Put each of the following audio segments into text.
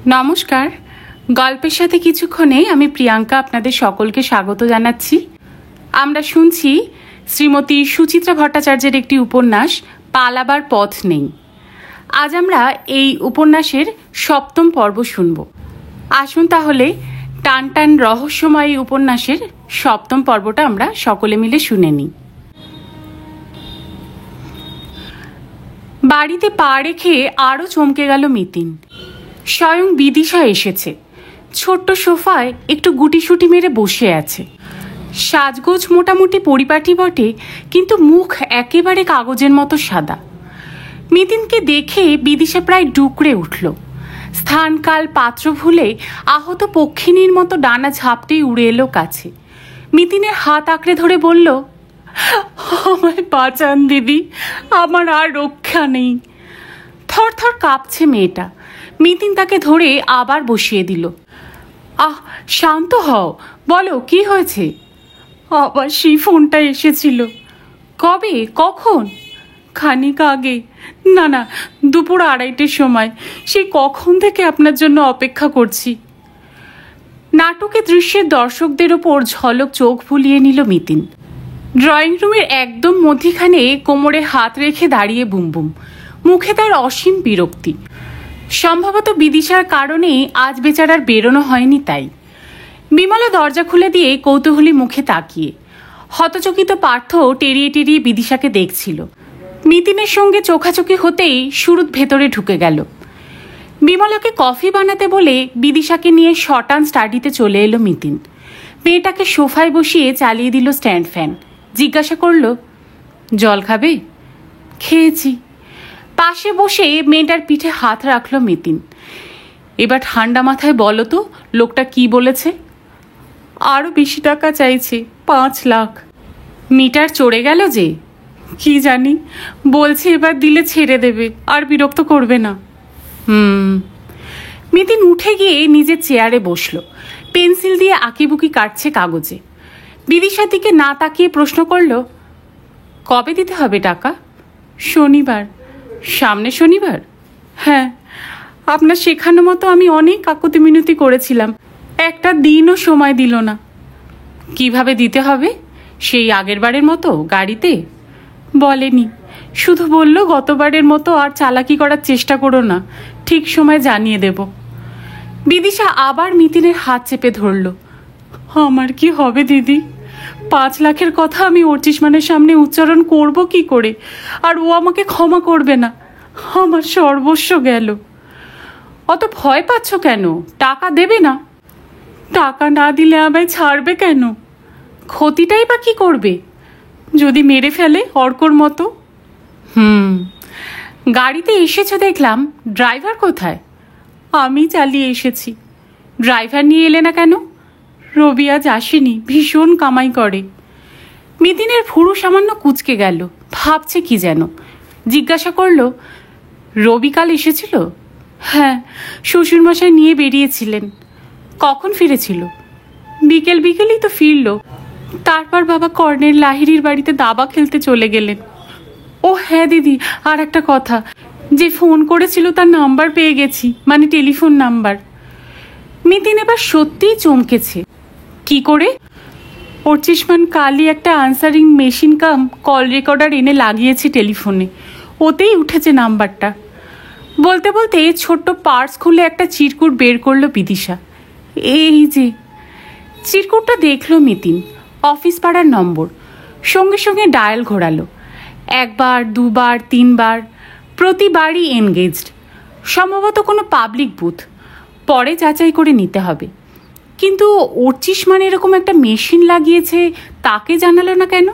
নমস্কার। গল্পের সাথে কিছুক্ষণে আমি প্রিয়াঙ্কা আপনাদের সকলকে স্বাগত জানাচ্ছি। আমরা শুনছি শ্রীমতী সুচিত্রা ভট্টাচার্যের একটি উপন্যাস পালাবার পথ নেই। আজ আমরা এই উপন্যাসের ৭ম পর্ব শুনব। আসুন তাহলে টান টান রহস্যময় উপন্যাসের ৭ম পর্বটা আমরা সকলে মিলে শুনে নিই। বাড়িতে পা রেখে আরও চমকে গেল মিতিন। স্বয়ং বিদিশা এসেছে। ছোট্ট সোফায় একটু গুটিসুটি মেরে বসে আছে। সাজগোজ মোটামুটি পরিপাটি বটে, কিন্তু মুখ একেবারে কাগজের মতো সাদা। মিতিনকে দেখে বিদিশা প্রায় ডুকরে উঠল। স্থানকাল পাত্র ভুলে আহত পক্ষিণীর মতো ডানা ঝাপটেই উড়ে এলো কাছে। মিতিনের হাত আঁকড়ে ধরে বলল, আমায় বাঁচান দিদি, আমার আর রক্ষা নেই। থর থর কাঁপছে মেয়েটা। মিতিন তাকে ধরে আবার বসিয়ে দিল। শান্ত হও, বলো কি হয়েছে? আবার সেই ফোনটা এসেছিল। কবে, কখন? খানিক আগে। না, দুপুর 2:30টার সময়। সেই কখন থেকে আপনার জন্য অপেক্ষা করছি। নাটকের দৃশ্যের দর্শকদের ওপর ঝলক চোখ ভুলিয়ে নিল মিতিন। ড্রয়িং রুমের একদম মধ্যিখানে কোমরে হাত রেখে দাঁড়িয়ে বুমবুম। মুখে তার অসীম বিরক্তি। সম্ভবত বিদিশার কারণে আজ বেচারার বেরোনো হয়নি তাই। বিমলা দরজা খুলে দিয়ে কৌতূহলী মুখে তাকিয়ে। হতচকিত পার্থ টেরিয়ে টেরিয়ে বিদিশাকে দেখছিল। মিতিনের সঙ্গে চোখাচোখি হতেই সুরুৎ ভেতরে ঢুকে গেল। বিমলাকে কফি বানাতে বলে বিদিশাকে নিয়ে শটান স্টাডিতে চলে এলো মিতিন। মেয়েটাকে সোফায় বসিয়ে চালিয়ে দিল স্ট্যান্ড ফ্যান। জিজ্ঞাসা করল, জল খাবে? খেয়েছি। পাশে বসে মেয়েটার পিঠে হাত রাখল মিতিন। এবার ঠান্ডা মাথায় বলো তো, লোকটা কি বলেছে? আরও বেশি টাকা চাইছে, 5 লাখ। মিটার চড়ে গেল যে? কি জানি, বলছে এবার দিলে ছেড়ে দেবে, আর বিরক্ত করবে না। মিতিন উঠে গিয়ে নিজের চেয়ারে বসল। পেন্সিল দিয়ে আঁকিবুকি কাটছে কাগজে। বিদিশার দিকে না তাকিয়ে প্রশ্ন করল, কবে দিতে হবে টাকা? শনিবার। সামনে শনিবার? হ্যাঁ, আপনার শেখানো মতো আমি অনেক কাকুতি মিনতি করেছিলাম, একটা দিনও সময় দিল না। কিভাবে দিতে হবে? সেই আগের বারের মতো গাড়িতে? বলেনি, শুধু বলল গতবারের মতো আর চালাকি করার চেষ্টা করো না, ঠিক সময় জানিয়ে দেব। বিদিশা আবার মিতিনের হাত চেপে ধরল। আমার কি হবে দিদি? 5 লাখের কথা আমি অর্চিষ্মানের সামনে উচ্চারণ করব কি করে? আর ও আমাকে ক্ষমা করবে না। আমার সর্বস্ব গেল। অত ভয় পাচ্ছ কেন? টাকা দেবে না? টাকা না দিলে আমায় ছাড়বে কেন? ক্ষতিটাই বা কি করবে? যদি মেরে ফেলে অর্কর মতো? গাড়িতে এসেছো দেখলাম, ড্রাইভার কোথায়? আমি চালিয়ে এসেছি। ড্রাইভার নিয়ে এলে না কেন? রবি আজ আসেনি, ভীষণ কামাই করে। মিতিনের ভুরু সামান্য কুঁচকে গেল, ভাবছে কি যেন। জিজ্ঞাসা করল, রবি কাল এসেছিল? হ্যাঁ, শ্বশুরমশাই নিয়ে বেরিয়েছিলেন। কখন ফিরেছিল? বিকেলই তো ফিরল। তারপর বাবা কর্নেল লাহিড়ির বাড়িতে দাবা খেলতে চলে গেলেন। ও হ্যাঁ দিদি, আর একটা কথা, যে ফোন করেছিল তার নাম্বার পেয়ে গেছি, মানে টেলিফোন নাম্বার। মিতিন এবার সত্যিই চমকেছে। কি করে? অর্চিষ্মান কালই একটা আনসারিং মেশিন কাম কল রেকর্ডার এনে লাগিয়েছে টেলিফোনে, ওতেই উঠেছে নাম্বারটা। বলতে বলতে ছোট্ট পার্স খুলে একটা চিরকুট বের করলো বিদিশা। এই যে। চিরকুটটা দেখলো মিতিন। অফিস পাড়ার নম্বর। সঙ্গে সঙ্গে ডায়াল ঘোরালো। 1 বার, 2 বার, 3 বার, প্রতিবারই এনগেজড। সম্ভবত কোনো পাবলিক বুথ, পরে যাচাই করে নিতে হবে। কিন্তু অর্চিষ্মান এরকম একটা মেশিন লাগিয়েছে, তাকে জানালো না কেন?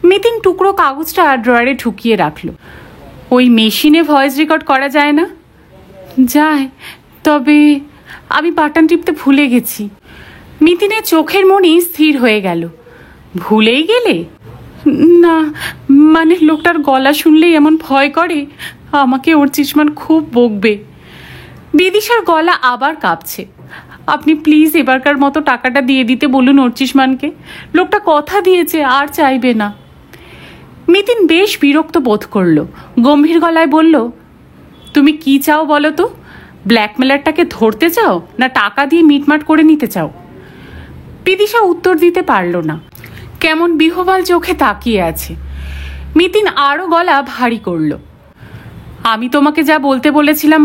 মিতিন টুকরো কাগজটা ড্রয়ারে ঢুকিয়ে রাখলো। ওই মেশিনে ভয়েস রেকর্ড করা যায় না? যায়, তবে আমি বাটন টিপতে ভুলে গেছি। মিতিনের চোখের মনি স্থির হয়ে গেল। ভুলেই গেলে? না, মানে লোকটার গলা শুনলেই এমন ভয় করে, আমাকে অর্চিষ্মান খুব বকবে। বিদিশার গলা আবার কাঁপছে। আপনি প্লিজ এবারকার মতো টাকাটা দিয়ে দিতে বলুন অর্চিষ্মানকে। লোকটা কথা দিয়েছে, আর চাইবে না। মিতিন বেশ বিরক্ত বোধ করল। গম্ভীর গলায় বলল, তুমি কি চাও বলো তো? ব্ল্যাকমেলারটাকে ধরতে চাও না টাকা দিয়ে মিটমাট করে নিতে চাও? বিদিশা উত্তর দিতে পারল না, কেমন বিহ্বল চোখে তাকিয়ে আছে। মিতিন আরও গলা ভারী করল। আমি তোমাকে যা বলতে বলেছিলাম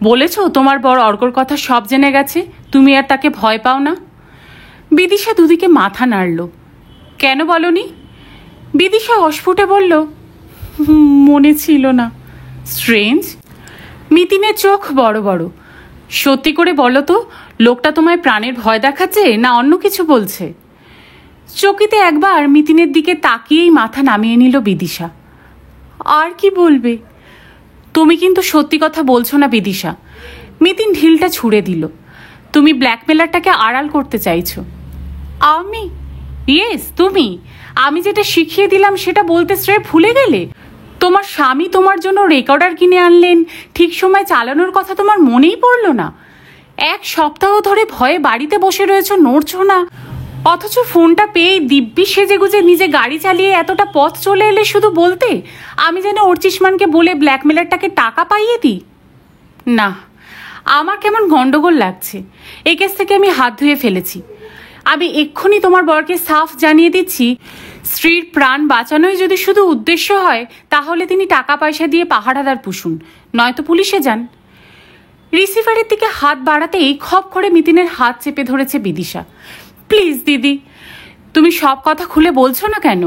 বলেছ তোমার বড় অর্কর কথা সব জেনে গেছে, তুমি আর তাকে ভয় পাও না? বিদিশা দুদিকে মাথা নাড়ল। কেন বলনি? বিদিশা অস্ফুটে বলল, মনে ছিল না। স্ট্রেঞ্জ। মিতিনের চোখ বড় বড়। সত্যি করে বলো তো, লোকটা তোমায় প্রাণের ভয় দেখাচ্ছে না অন্য কিছু বলছে? চকিতে একবার মিতিনের দিকে তাকিয়েই মাথা নামিয়ে নিল বিদিশা। আর কি বলবে? তুমি কিন্তু সত্যি কথা বলছো না বিদিশা। মিতিন ঢিলটা ছুঁড়ে দিল। তুমি ব্ল্যাকমেলারটাকে আড়াল করতে চাইছো। আমি? ইয়েস, তুমি। আমি যেটা শিখিয়ে দিলাম সেটা বলতে স্রেফ ভুলে গেলে? তোমার স্বামী তোমার জন্য রেকর্ডার কিনে আনলেন, ঠিক সময় চালানোর কথা তোমার মনেই পড়ল না? 1 সপ্তাহ ধরে ভয়ে বাড়িতে বসে রয়েছো, নড়ছো না, অথচ ফোনটা পেয়ে দিব্যি সেজেগুজে নিজে গাড়ি চালিয়ে এতটা পথ চলে এলে শুধু বলতে আমি যেন অর্চিষ্মানকে বলে ব্ল্যাকমেলারটাকে টাকা পাইয়ে দিই। না, আমার কেমন গন্ডগোল লাগছে। এই কেস থেকে আমি হাত ধুয়ে ফেলেছি। আমি এক্ষুনি তোমার বরকে সাফ জানিয়ে দিচ্ছি, স্ত্রীর প্রাণ বাঁচানোই যদি শুধু উদ্দেশ্য হয় তাহলে তিনি টাকা পয়সা দিয়ে পাহারাদার পুষুন, নয়তো পুলিশে যান। রিসিভারের দিকে হাত বাড়াতেই খপ করে মিতিনের হাত চেপে ধরেছে বিদিশা। প্লিজ দিদি, তুমি সব কথা খুলে বলছো না কেন?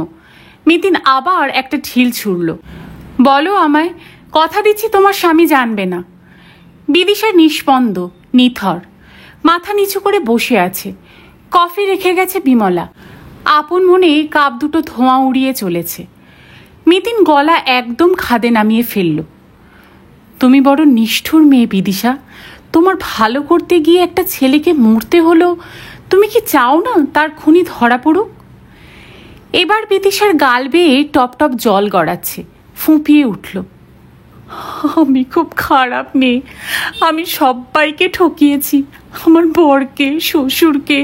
মিতিন আবার একটা ঢিল ছুড়ল। বলো আমায়, কথা দিচ্ছি তোমার স্বামী জানবে না। বিদিশা নিষ্পন্দ, নিথর, মাথা নিচু করে বসে আছে। কফি রেখে গেছে বিমলা। আপন মনে কাপ দুটো ধোঁয়া উড়িয়ে চলেছে। মিতিন গলা একদম খাদে নামিয়ে ফেলল। তুমি বড় নিষ্ঠুর মেয়ে বিদিশা। তোমার ভালো করতে গিয়ে একটা ছেলেকে মরতে হলো। তুমি কি চাও না তার খুনি ধরা পড়ুক? এবার বিদিশার গাল বেয়ে টপ টপ জল গড়াচ্ছে, ফুঁপিয়ে উঠল। আমি খুব খারাপ মেয়ে। আমি সবাইকে ঠকিয়েছি, আমার বরকে, শ্বশুরকে।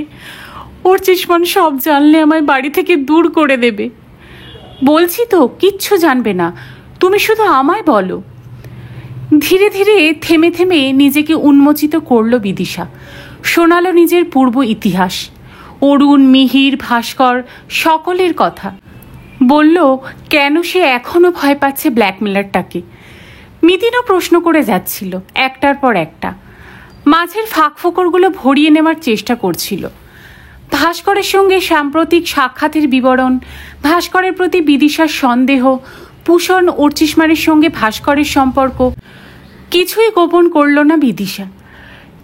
অর্চিষ্মান সব জানলে আমায় বাড়ি থেকে দূর করে দেবে। বলছি তো, কিচ্ছু জানবে না, তুমি শুধু আমায় বলো। ধীরে ধীরে থেমে থেমে নিজেকে উন্মোচিত করল বিদিশা। শোনালো নিজের পূর্ব ইতিহাস, অরুণ, মিহির, ভাস্কর সকলের কথা। বলল কেন সে এখনো ভয় পাচ্ছে ব্ল্যাকমেলারটাকে। মিতিনও প্রশ্ন করে যাচ্ছিল একটার পর একটা। মাঝের ফাঁক ফোকরগুলো ভরিয়ে নেওয়ার চেষ্টা করছিল। ভাস্করের সঙ্গে সাম্প্রতিক সাক্ষাতের বিবরণ, ভাস্করের প্রতি বিদিশার সন্দেহ, পুষণ অর্চিষ্মানের সঙ্গে ভাস্করের সম্পর্ক, কিছুই গোপন করল না বিদিশা।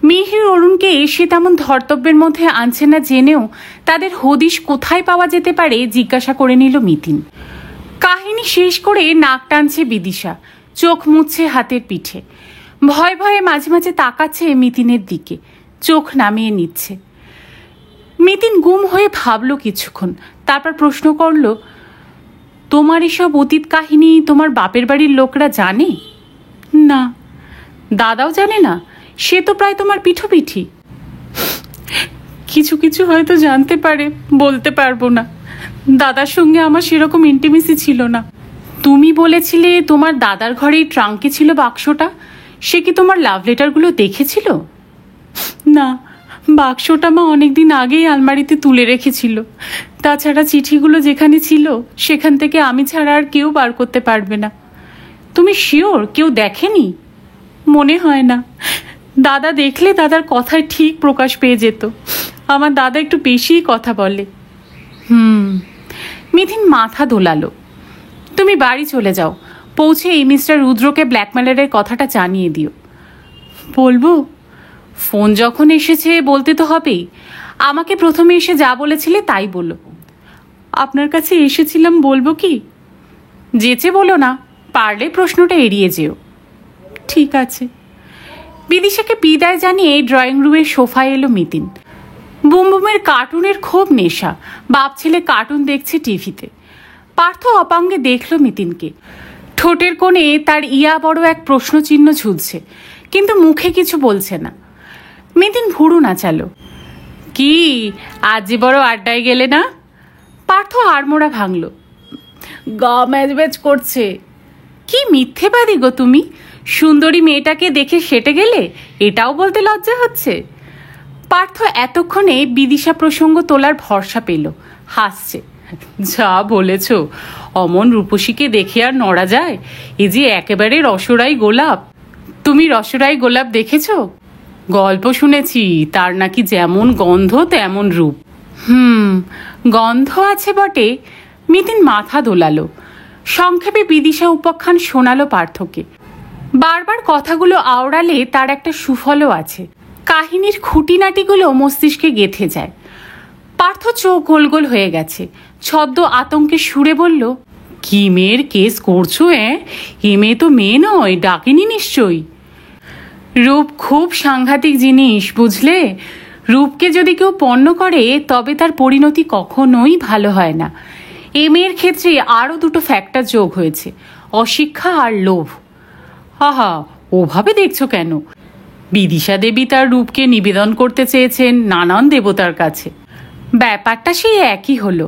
মিহির অরুণকে সে তেমন ধর্তব্যের মধ্যে আনছে না জেনেও তাদের হদিশ কোথায় পাওয়া যেতে পারে জিজ্ঞাসা করে নিল মিতিন। কাহিনী শেষ করে নাক টানছে বিদিশা, চোখ মুছছে হাতের পিঠে। ভয়ে ভয়ে মাঝে মাঝে তাকাচ্ছে মিতিনের দিকে, চোখ নামিয়ে নিচ্ছে। মিতিন গুম হয়ে ভাবল কিছুক্ষণ, তারপর প্রশ্ন করল, তোমার এসব অতীত কাহিনী তোমার বাপের বাড়ির লোকরা জানে? না। দাদাও জানে না? সে তো প্রায় তোমার পিঠোপিঠি। কিছু কিছু হয়তো জানতে পারে, বলতে পারবো না। দাদার সঙ্গে আমার সেরকম ইন্টিমেসি ছিল না। তুমি বলেছিলে তোমার দাদার ঘরেই ট্রাঙ্কে ছিল বাক্সটা, সে কি তোমার লাভ লেটারগুলো দেখেছিল? না, বাক্সটা মা অনেকদিন আগেই আলমারিতে তুলে রেখেছিল। তাছাড়া চিঠিগুলো যেখানে ছিল সেখান থেকে আমি ছাড়া আর কেউ বার করতে পারবে না। তুমি শিওর কেউ দেখেনি? মনে হয় না। দাদা দেখলে দাদার কথায় ঠিক প্রকাশ পেয়ে যেত। আমার দাদা একটু বেশিই কথা বলে। মিথিন মাথা দোলালো। তুমি বাড়ি চলে যাও, পৌঁছে এই মিস্টার রুদ্রকে ব্ল্যাকমেলারের কথাটা জানিয়ে দিও। বলবো? ফোন যখন এসেছে বলতে তো হবেই। আমাকে প্রথমে এসে যা বলেছিলে তাই বলো। আপনার কাছে এসেছিলাম বলবো কি? যেচে বলো না, পারলে প্রশ্নটা এড়িয়ে যেও। ঠিক আছে। বিদিশাকে বিদায় জানিয়ে ড্রয়িং রুমের সোফায় এলো মিতিন। বুমবুমের কার্টুনের খুব নেশা, বাপ ছেলে কার্টুন দেখছে টিভিতে। পার্থ অপাঙ্গে দেখল মিতিনকে। ঠোঁটের কোণে তার ইয়া বড় এক প্রশ্নচিহ্ন ঝুলছে, কিন্তু মুখে কিছু বলছে না। মিতিন ভুরু নাচালো। কি আজ যে বড় আড্ডায় গেলে না? পার্থ আড়মোড়া ভাঙল। গা ম্যাজম্যাজ করছে। কি মিথ্যেবাদী গো তুমি, সুন্দরী মেয়েটাকে দেখে সেটে গেলে এটাও বলতে লজ্জা হচ্ছে। পার্থ এতক্ষণে বিদিশা প্রসঙ্গ তোলার ভরসা পেল, হাসছে। যা বলেছ, অমন রূপসীকে দেখে আর নড়া যায়? এ যে একেবারে রসরাই গোলাপ। তুমি রসরাই গোলাপ দেখেছ? গল্প শুনেছি, তার নাকি যেমন গন্ধ তেমন রূপ। গন্ধ আছে বটে। মিতিন মাথা দোলালো। সংক্ষেপে বিদিশা উপাখ্যান শোনালো পার্থকে। বারবার কথাগুলো আওড়ালে তার একটা সুফলও আছে, কাহিনীর খুঁটিনাটিগুলো মস্তিষ্কে গেঁথে যায়। পার্থ চোখ গোল গোল হয়ে গেছে, ছদ্ম আতঙ্কে সুরে বলল, কি মেয়ের কেস করছো? এ মেয়ে তো মেয়ে নয়, ডাকিনি নিশ্চয়ই। রূপ খুব সাংঘাতিক জিনিস, বুঝলে? রূপকে যদি কেউ পণ্য করে তবে তার পরিণতি কখনোই ভালো হয় না। এ মেয়ের ক্ষেত্রে আরও দুটো ফ্যাক্টর যোগ হয়েছে, অশিক্ষা আর লোভ। আহা, ওভাবে দেখছো কেন? বিদিশা দেবী তার রূপকে নিবেদন করতে চেয়েছেন নানান দেবতার কাছে। ব্যাপারটা সেই একই হলো,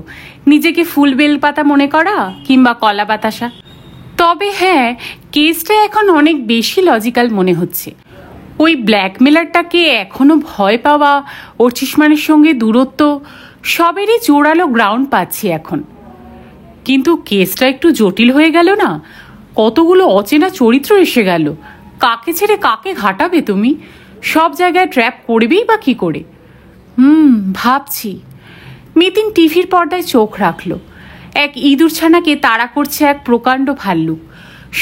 নিজেকে ফুল বেলপাতা মনে করা কিংবা কলা বাতাসা। তবে হ্যাঁ, কেসটা এখন অনেক বেশি লজিক্যাল মনে হচ্ছে। ওই ব্ল্যাকমেলারটাকে এখনো ভয় পাওয়া, অর্চিষ্মানের সঙ্গে দূরত্ব, সবেরই জোরালো গ্রাউন্ড পাচ্ছি এখন। কিন্তু কেসটা একটু জটিল হয়ে গেল না? কতগুলো অচেনা চরিত্র এসে গেল। কাকে ছেড়ে কাকে ঘাটাবে তুমি? সব জায়গায় ট্র্যাপ করবেই বা কী করে? ভাবছি। মিতিন টিভির পর্দায় চোখ রাখল। এক ইঁদুরছানাকে তাড়া করছে এক প্রকাণ্ড ভাল্লুক।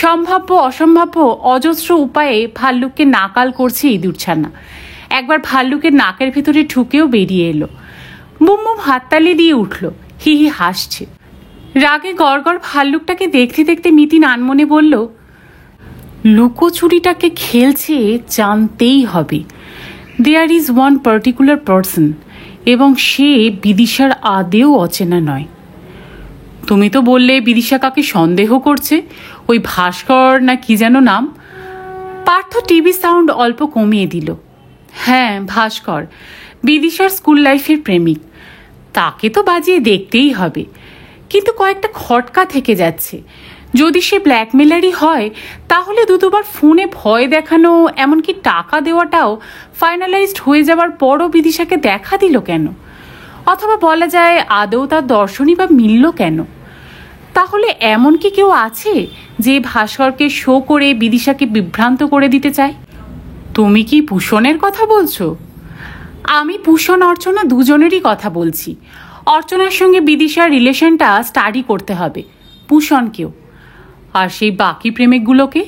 সম্ভাব্য অসম্ভাব্য অজস্র উপায়ে ভাল্লুককে নাকাল করছে ইঁদুরছানা। একবার ভাল্লুকের নাকের ভেতরে ঢুকেও বেরিয়ে এলো। বুম বুম হাততালি দিয়ে উঠল, হি হি হাসছে। রাগে গড়গড় ভাল্লুকটাকে দেখতে দেখতে মিতিন আনমনে বলল, লুকোচুরিটাকে খেলছে জানতেই হবে। There is one particular person, এবং সে বিদিশার আদেও অচেনা নয়। তুমি তো বললে বিদিশা কাকে সন্দেহ করছে, ওই ভাস্কর না কি যেন নাম? পার্থ টিভি সাউন্ড অল্প কমিয়ে দিল। হ্যাঁ, ভাস্কর, বিদিশার স্কুল লাইফের প্রেমিক। তাকে তো বাজিয়ে দেখতেই হবে, কিন্তু কয়েকটা খটকা থেকে যাচ্ছে। যদি সে ব্ল্যাকমেলারই হয়, তাহলে দুবার ফোনে ভয় দেখানো, এমনকি টাকা দেওয়াটাও ফাইনালাইজড হয়ে যাওয়ার পরও বিদিশাকে দেখা দিল কেন? অথবা বলা যায় আদৌ তার দর্শনই বা মিলল কেন? তাহলে এমন কি কেউ আছে যে ভাস্করকে শো করে বিদিশাকে বিভ্রান্ত করে দিতে চায়? তুমি কি ভূষণের কথা বলছো? আমি ভূষণ অর্চনা দুজনেরই কথা বলছি। অর্চনার সঙ্গে বিদিশার রিলেশনটা স্টাডি করতে হবে, ভূষণকেও। আর সেই বাকি প্রেমিকগুলোকে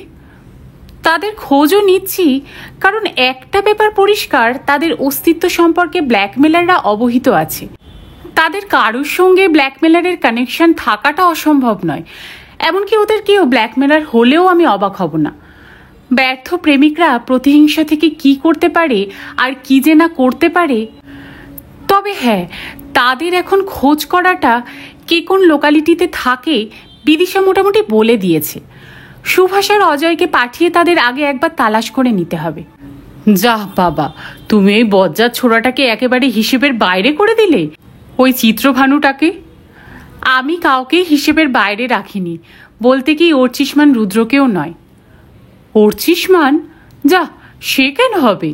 তাদের খোঁজও নিচ্ছি, কারণ একটা ব্যাপার পরিষ্কার, তাদের অস্তিত্ব সম্পর্কে ব্ল্যাকমেলাররা অবহিত আছে। তাদের কারোর সঙ্গে ব্ল্যাকমেলারের কানেকশন থাকাটা অসম্ভব নয়। এমনকি ওদের কেউ ব্ল্যাকমেলার হলেও আমি অবাক হব না। ব্যর্থ প্রেমিকরা প্রতিহিংসা থেকে কি করতে পারে আর কি যে না করতে পারে। তবে হ্যাঁ, তাদের এখন খোঁজ করাটা, কে কোন লোকালিটিতে থাকে, বিদিশা মোটামুটি বলে দিয়েছে। সুভাষ আর অজয়কে পাঠিয়ে তাদের আগে একবার তালাশ করে নিতে হবে। যাহ বাবা, তুমি এই বজ্জাত ছোড়াটাকে একেবারে হিসেবের বাইরে করে দিলে। ওই চিত্রভানুটাকে আমি কাউকে হিসেবের বাইরে রাখিনি, বলতে কি অর্চিষ্মান রুদ্রকেও নয়। অর্চিষ্মান? যা, সে কেন হবে?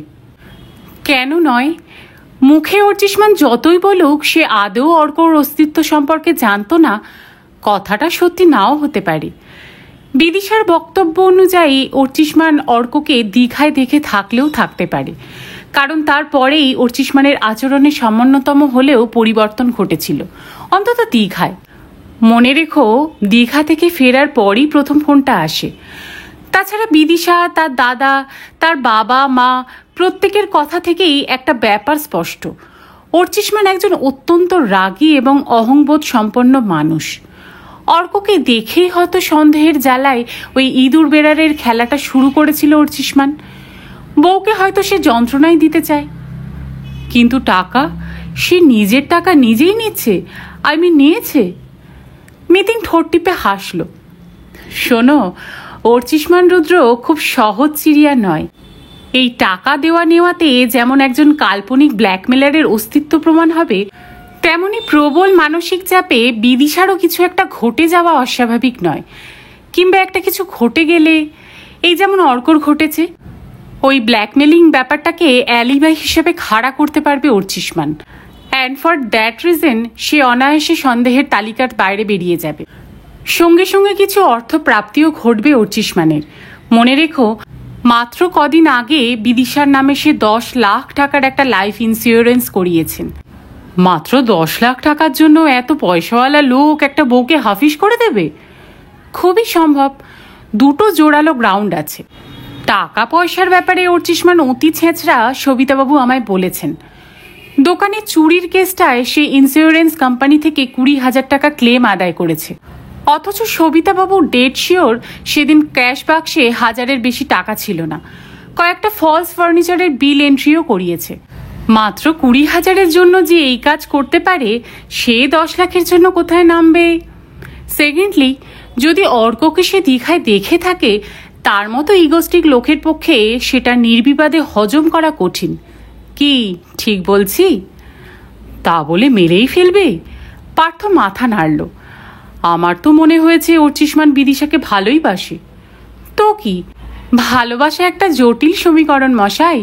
কেন নয়? মুখে অর্চিষ্মান যতই বলুক সে আদৌ অর্কর অস্তিত্ব সম্পর্কে জানতো না, কথাটা সত্যি নাও হতে পারে। বিদিশার বক্তব্য অনুযায়ী অর্চিষ্মান অর্ককে দীঘায় দেখে থাকলেও থাকতে পারে, কারণ তারপরেই অর্চিষ্মানের আচরণে সামান্যতম হলেও পরিবর্তন ঘটেছিল, অন্তত দীঘায়। মনে রেখো, দীঘা থেকে ফেরার পরই প্রথম ফোনটা আসে। তাছাড়া বিদিশা, তার দাদা, তার বাবা মা প্রত্যেকের কথা থেকেই একটা ব্যাপার স্পষ্ট, অর্চিষ্মান একজন অত্যন্ত রাগী এবং অহংবোধ সম্পন্ন মানুষ। অর্ককে দেখেই হয়তো সন্দেহের জ্বালায় ওই ইঁদুর বেড়ারের খেলাটা শুরু করেছিল অর্চিষ্মান। বউকে হয়তো সে যন্ত্রণাই দিতে চায়। কিন্তু টাকা, সে নিজের টাকা নিজেই নিচ্ছে, নিয়েছে। মিতিন ঠোঁট টিপে হাসল। শোনো, অর্চিষ্মান রুদ্র খুব সহজ চিড়িয়া নয়। এই টাকা দেওয়া নেওয়াতে যেমন একজন কাল্পনিক ব্ল্যাকমেলারের অস্তিত্ব প্রমাণ হবে, তেমনি প্রবল মানসিক চাপে বিদিশারও কিছু একটা ঘটে যাওয়া অস্বাভাবিক নয়। কিংবা একটা কিছু ঘটে গেলে এই যেমন অর্কর ঘটেছে। ওই ব্ল্যাকমেলিং ব্যাপারটাকে অ্যালিবাই হিসেবে খাড়া করতে পারবে Archishman. And for that reason সে অনায়াসে সন্দেহের তালিকার বাইরে বেরিয়ে যাবে। সঙ্গে সঙ্গে কিছু অর্থ প্রাপ্তিও ঘটবে অর্চিষ্মানের। মনে রেখো, মাত্র কদিন আগে বিদিশার নামে সে 10 লাখ টাকার একটা লাইফ ইন্স্যুরেন্স করিয়েছেন। মাত্র 10 লাখ টাকার জন্য এত পয়সাওয়ালা লোক একটা বউকে হাফিস করে দেবে? খুবই সম্ভব। দুটো জোরালো গ্রাউন্ড আছে। টাকা পয়সার ব্যাপারে অর্চিষ্মান অতি ছেঁচড়া সবিতাবাবু আমায় বলেছেন। দোকানে চুরির কেসটায় সে ইন্স্যুরেন্স কোম্পানি থেকে 20,000 টাকা ক্লেম আদায় করেছে। অথচ সবিতাবাবু ডেট শিওর সেদিন ক্যাশ বাক্সে 1000-এর বেশি টাকা ছিল না। কয়েকটা ফলস ফার্নিচারের বিল এন্ট্রিও করিয়েছে। মাত্র 20,000-এর জন্য যে এই কাজ করতে পারে, সে 10 লাখের জন্য কোথায় নামবে? সেকেন্ডলি, যদি অর্ককে সে দীঘায় দেখে থাকে, তার মতো ইগোস্টিক লোকের পক্ষে সেটা নির্বিবাদে হজম করা কঠিন। কি ঠিক বলছি? তা বলে মেরেই ফেলবে? পার্থ মাথা নাড়ল। আমার তো মনে হয়েছে অর্চিষ্মান বিদিশাকে ভালোই বাসে। তো কি, ভালোবাসা একটা জটিল সমীকরণ মশাই।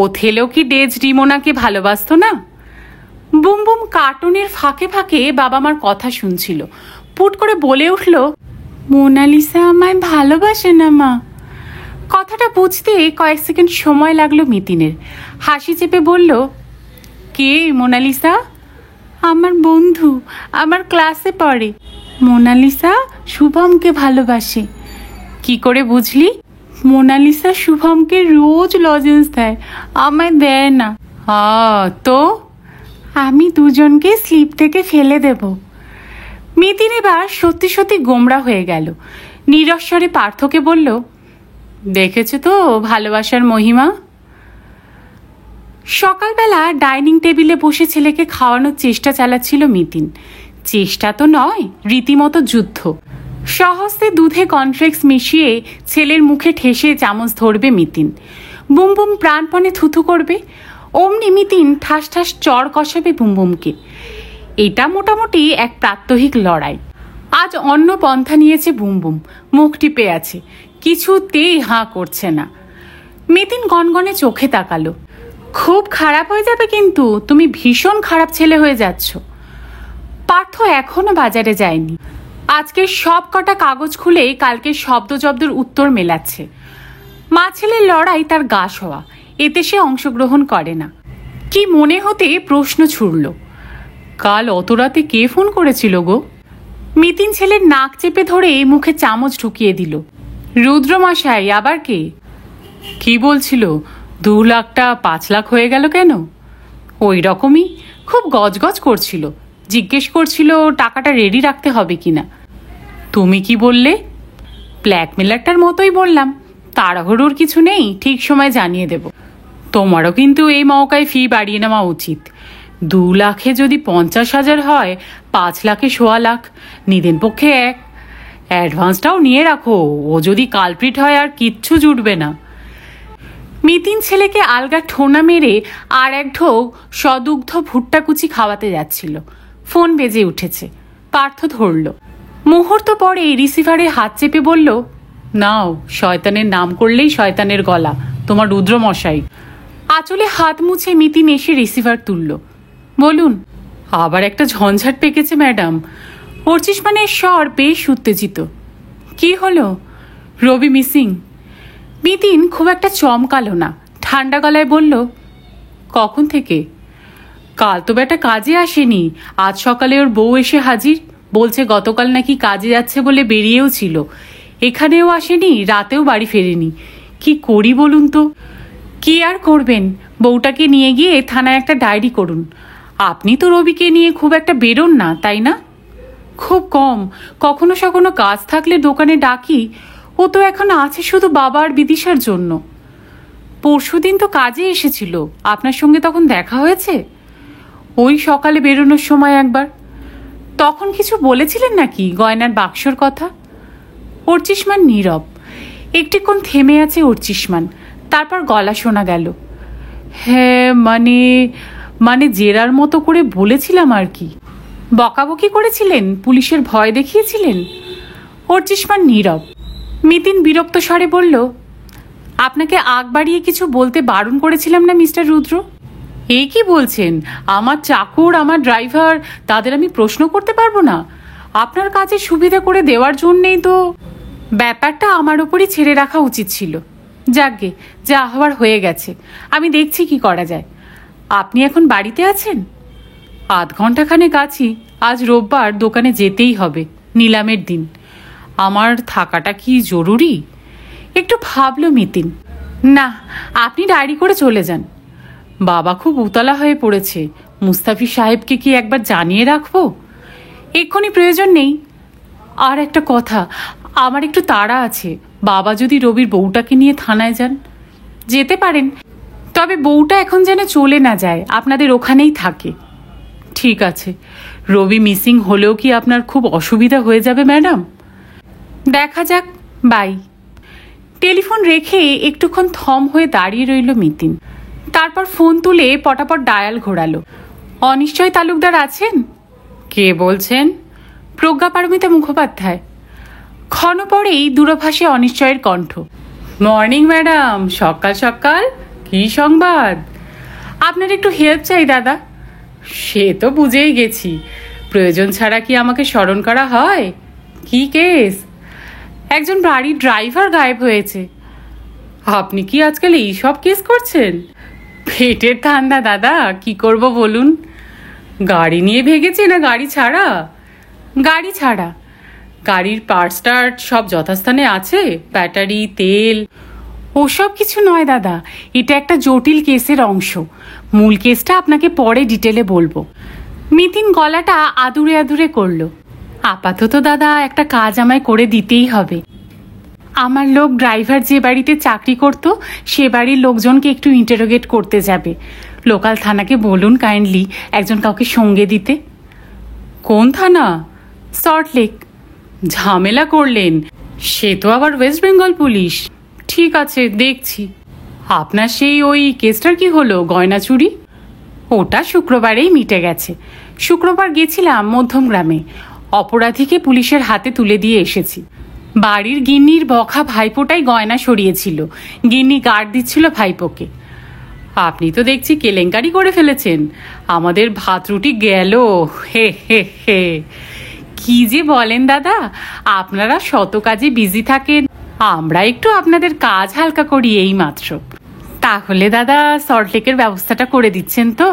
ওথেলো কি ডেজডিমোনাকে ভালোবাসতো না? বুম বুম কার্টুনের ফাঁকে ফাঁকে বাবা মার কথা শুনছিল। পুট করে বলে উঠল, মোনালিসা আমায় ভালোবাসে না মা। কথাটা বুঝতে কয়েক সেকেন্ড সময় লাগলো মিতিনের। হাসি চেপে বলল, কে মোনালিসা? আমার বন্ধু, আমার ক্লাসে পড়ে। মোনালিসা শুভমকে ভালোবাসে। কি করে বুঝলি? মোনালিসা শুভমকে রোজ লজেন্স দেয়, আমায় দেয় না। তো আমি দুজনকে স্লিপ থেকে ফেলে দেব। মিতিন এবার সত্যি সত্যি গোমরা হয়ে গেল। নিরস্বরে পার্থকে বলল, দেখেছ তো ভালোবাসার মহিমা। সকালবেলা ডাইনিং টেবিলে বসে ছেলেকে খাওয়ানোর চেষ্টা চালাচ্ছিল মিতিন। চেষ্টা তো নয়, রীতিমতো যুদ্ধ। সহস্তে দুধে কর্নফ্লেক্স মিশিয়ে ছেলের মুখে ঠেসে চামচ ধরবে মিতিন। বুম বুম প্রাণপণে থুথু করবে। অমনি মিতিন ঠাস ঠাস চড় কষাবে বুমবুমকে। এটা মোটামুটি এক প্রাত্যহিক লড়াই। আজ অন্য পন্থা নিয়েছে বুমবুম। মুখ টিপে আছে, কিছুতেই হাঁ করছে না। মিতিন গনগনে চোখে তাকালো। খুব খারাপ হয়ে যাবে কিন্তু, তুমি ভীষণ খারাপ ছেলে হয়ে যাচ্ছ। পার্থ এখনো বাজারে যায়নি। আজকে সব কটা কাগজ খুলে কালকে শব্দ জব্দের উত্তর মেলাচ্ছে। মা ছেলের লড়াই তার গা শোয়া, এতে সে অংশগ্রহণ করে না। কি মনে হতে প্রশ্ন ছুড়ল, কাল অত রাতে কে ফোন করেছিল গো? মিতিন ছেলের নাক চেপে ধরে মুখে চামচ ঢুকিয়ে দিল। রুদ্রমশাই, আবার কে? কি বলছিল 2 লাখটা 5 লাখ হয়ে গেল কেন? ওই রকমই, খুব গজগজ করছিল। জিজ্ঞেস করছিল টাকাটা রেডি রাখতে হবে কিনা। তুমি কি বললে? ব্ল্যাকমেলারটার মতোই বললাম, তাড়াহুড়োর কিছু নেই, ঠিক সময় জানিয়ে দেব। তোমারও কিন্তু এই মৌকায় ফি বাড়িয়ে নেওয়া উচিত। 2 লাখে যদি 50,000 হয়, 5 লাখে 1.25 লাখ, নিদেন পক্ষে 1। অ্যাডভান্সটাও নিয়ে রাখো, ও যদি কালপ্রিট হয় আর কিচ্ছু জুটবে না। মিতিন ছেলেকে আলগা ঠোনা মেরে আর এক ঢোক সদুগ্ধ ভুট্টা কুচি খাওয়াতে যাচ্ছিল। ফোন বেজে উঠেছে। পার্থ ধরল। মুহূর্ত পরে রিসিভারে হাত চেপে বলল, নাও, শয়তানের নাম করলেই শয়তানের গলা, তোমার রুদ্রমশাই। আঁচলে হাত মুছে মিতিন এসে রিসিভার তুলল। বলুন। আবার একটা ঝঞ্ঝাট পেকেছে ম্যাডাম। অর্চিষ্মানের স্বর বেশ উত্তেজিত। কি হলো? রবি মিসিং। মিতিন খুব একটা চমকালো না, ঠান্ডা গলায় বলল, কখন থেকে? কাল তো বেটা কাজে আসেনি, আজ সকালে ওর বউ এসে হাজির। বলছে গতকাল নাকি কাজে যাচ্ছে বলে বেরিয়েও ছিল, এখানেও আসেনি, রাতেও বাড়ি ফেরেনি। কি করি বলুন তো? কি আর করবেন, বউটাকে নিয়ে গিয়ে থানায় একটা ডায়েরি করুন। আপনি তো রবিকে নিয়ে খুব একটা বেরোন না, তাই না? খুব কম, কখনো সখনো কাজ থাকলে দোকানে ডাকি। ও তো এখন আছে শুধু বাবা আর বিদিশার জন্য। পরশুদিন তো কাজে এসেছিল, আপনার সঙ্গে তখন দেখা হয়েছে? ওই সকালে বেরোনোর সময় একবার। তখন কিছু বলেছিলেন নাকি গয়নার বাক্সর কথা? অর্চিষ্মান নীরব। একটিক্ষণ থেমে আছে অর্চিষ্মান, তারপর গলা শোনা গেল, হ্যাঁ মানে জেরার মতো করে বলেছিলাম আর কি। বকাবকি করেছিলেন? পুলিশের ভয় দেখিয়েছিলেন? অর্চিষ্মান নীরব। মিতিন বিরক্ত স্বরে বলল, আপনাকে আগ বাড়িয়ে কিছু বলতে বারণ করেছিলাম না মিস্টার রুদ্র? এই কি বলছেন? আমার চাকর, আমার ড্রাইভার, তাদের আমি প্রশ্ন করতে পারবো না? আপনার কাজে সুবিধা করে দেওয়ার জন্যেই তো। ব্যাপারটা আমার ওপরই ছেড়ে রাখা উচিত ছিল। যাকগে, যা হওয়ার হয়ে গেছে, আমি দেখছি কি করা যায়। আপনি এখন বাড়িতে আছেন? আধ ঘন্টাখানেক আছি। আজ রোববার, দোকানে যেতেই হবে, নিলামের দিন। আমার থাকাটা কি জরুরি? একটু ভাবল মিতিন। না, আপনি ডায়েরি করে চলে যান। বাবা খুব উতলা হয়ে পড়েছে, মুস্তাফিজ সাহেবকে কি একবার জানিয়ে রাখবো? এক্ষুনি প্রয়োজন নেই। আর একটা কথা, আমার একটু তাড়া আছে। বাবা যদি রবির বউটাকে নিয়ে থানায় যান। যেতে পারেন, তবে বউটা এখন যেন চলে না যায়, আপনাদের ওখানেই থাকে। ঠিক আছে। রবি মিসিং হলেও কি আপনার খুব অসুবিধা হয়ে যাবে ম্যাডাম? দেখা যাক, বাই। টেলিফোন রেখে একটুক্ষণ থম হয়ে দাঁড়িয়ে রইল মিতিন। তারপর ফোন তুলে পটাপট ডায়াল ঘোরালো। অনিশ্চয় তালুকদার আছেন? কে বলছেন? প্রজ্ঞা পারমিতা মুখোপাধ্যায়। ক্ষণ পরেই দূরভাষে অনিশ্চয়ের কণ্ঠ। মর্নিং ম্যাডাম, সকাল সকাল কি সংবাদ? আপনার একটু হেল্প চাই দাদা। সে তো বুঝেই গেছি, প্রয়োজন ছাড়া কি আমাকে স্মরণ করা হয়? কি কেস? একজন বাড়ির ড্রাইভার গায়েব হয়েছে। আপনি কি আজকাল এইসব কেস করছেন? পেটের ঠান্ডা দাদা, কি করব বলুন। গাড়ি নিয়ে ভেগেছে না গাড়ি ছাড়া? গাড়ি ছাড়া। গাড়ির পার্ট স্টার্ট সব যথাস্থানে আছে? ব্যাটারি, তেল? ওসব কিছু নয় দাদা, এটা একটা জটিল কেসের অংশ। মূল কেসটা আপনাকে পরে ডিটেলে বলবো। মিতিন গলাটা আদুরে আদুরে করল। আপাতত দাদা একটা কাজ আমায় করে দিতেই হবে। আমার লোক ড্রাইভার যে বাড়িতে চাকরি করত, সে বাড়ির লোকজনকে একটু ইন্টারোগেট করতে যাবে। লোকাল থানাকে বলুন কাইন্ডলি একজন কাউকে সঙ্গে দিতে। কোন থানা? সল্টলেক। ঝামেলা করলেন, সে তো আবার ওয়েস্ট বেঙ্গল পুলিশ। ঠিক আছে, দেখছি। আপনার সেই ওই কেসটার কি হলো, গয়না চুরি? ওটা শুক্রবারেই মিটে গেছে। শুক্রবার গেছিলাম মধ্যমগ্রামে, অপরাধীকে পুলিশের হাতে তুলে দিয়ে এসেছি। বাড়ির গিন্নির বখা ভাইপোটাই গয়না সরিয়েছিল, গিন্নি গার্ড দিচ্ছিল ভাইপোকে। আপনি তো দেখছি কেলেঙ্কারি করে ফেলেছেন। আমাদের ভাত রুটি গেল। হে হে হে। কি যে বলেন দাদা, আপনারা শত কাজে বিজি থাকেন, আমরা একটু আপনাদের কাজ হালকা করি এই মাত্র। তাহলে দাদা সল্টলেকের ব্যবস্থাটা করে দিচ্ছেন তো?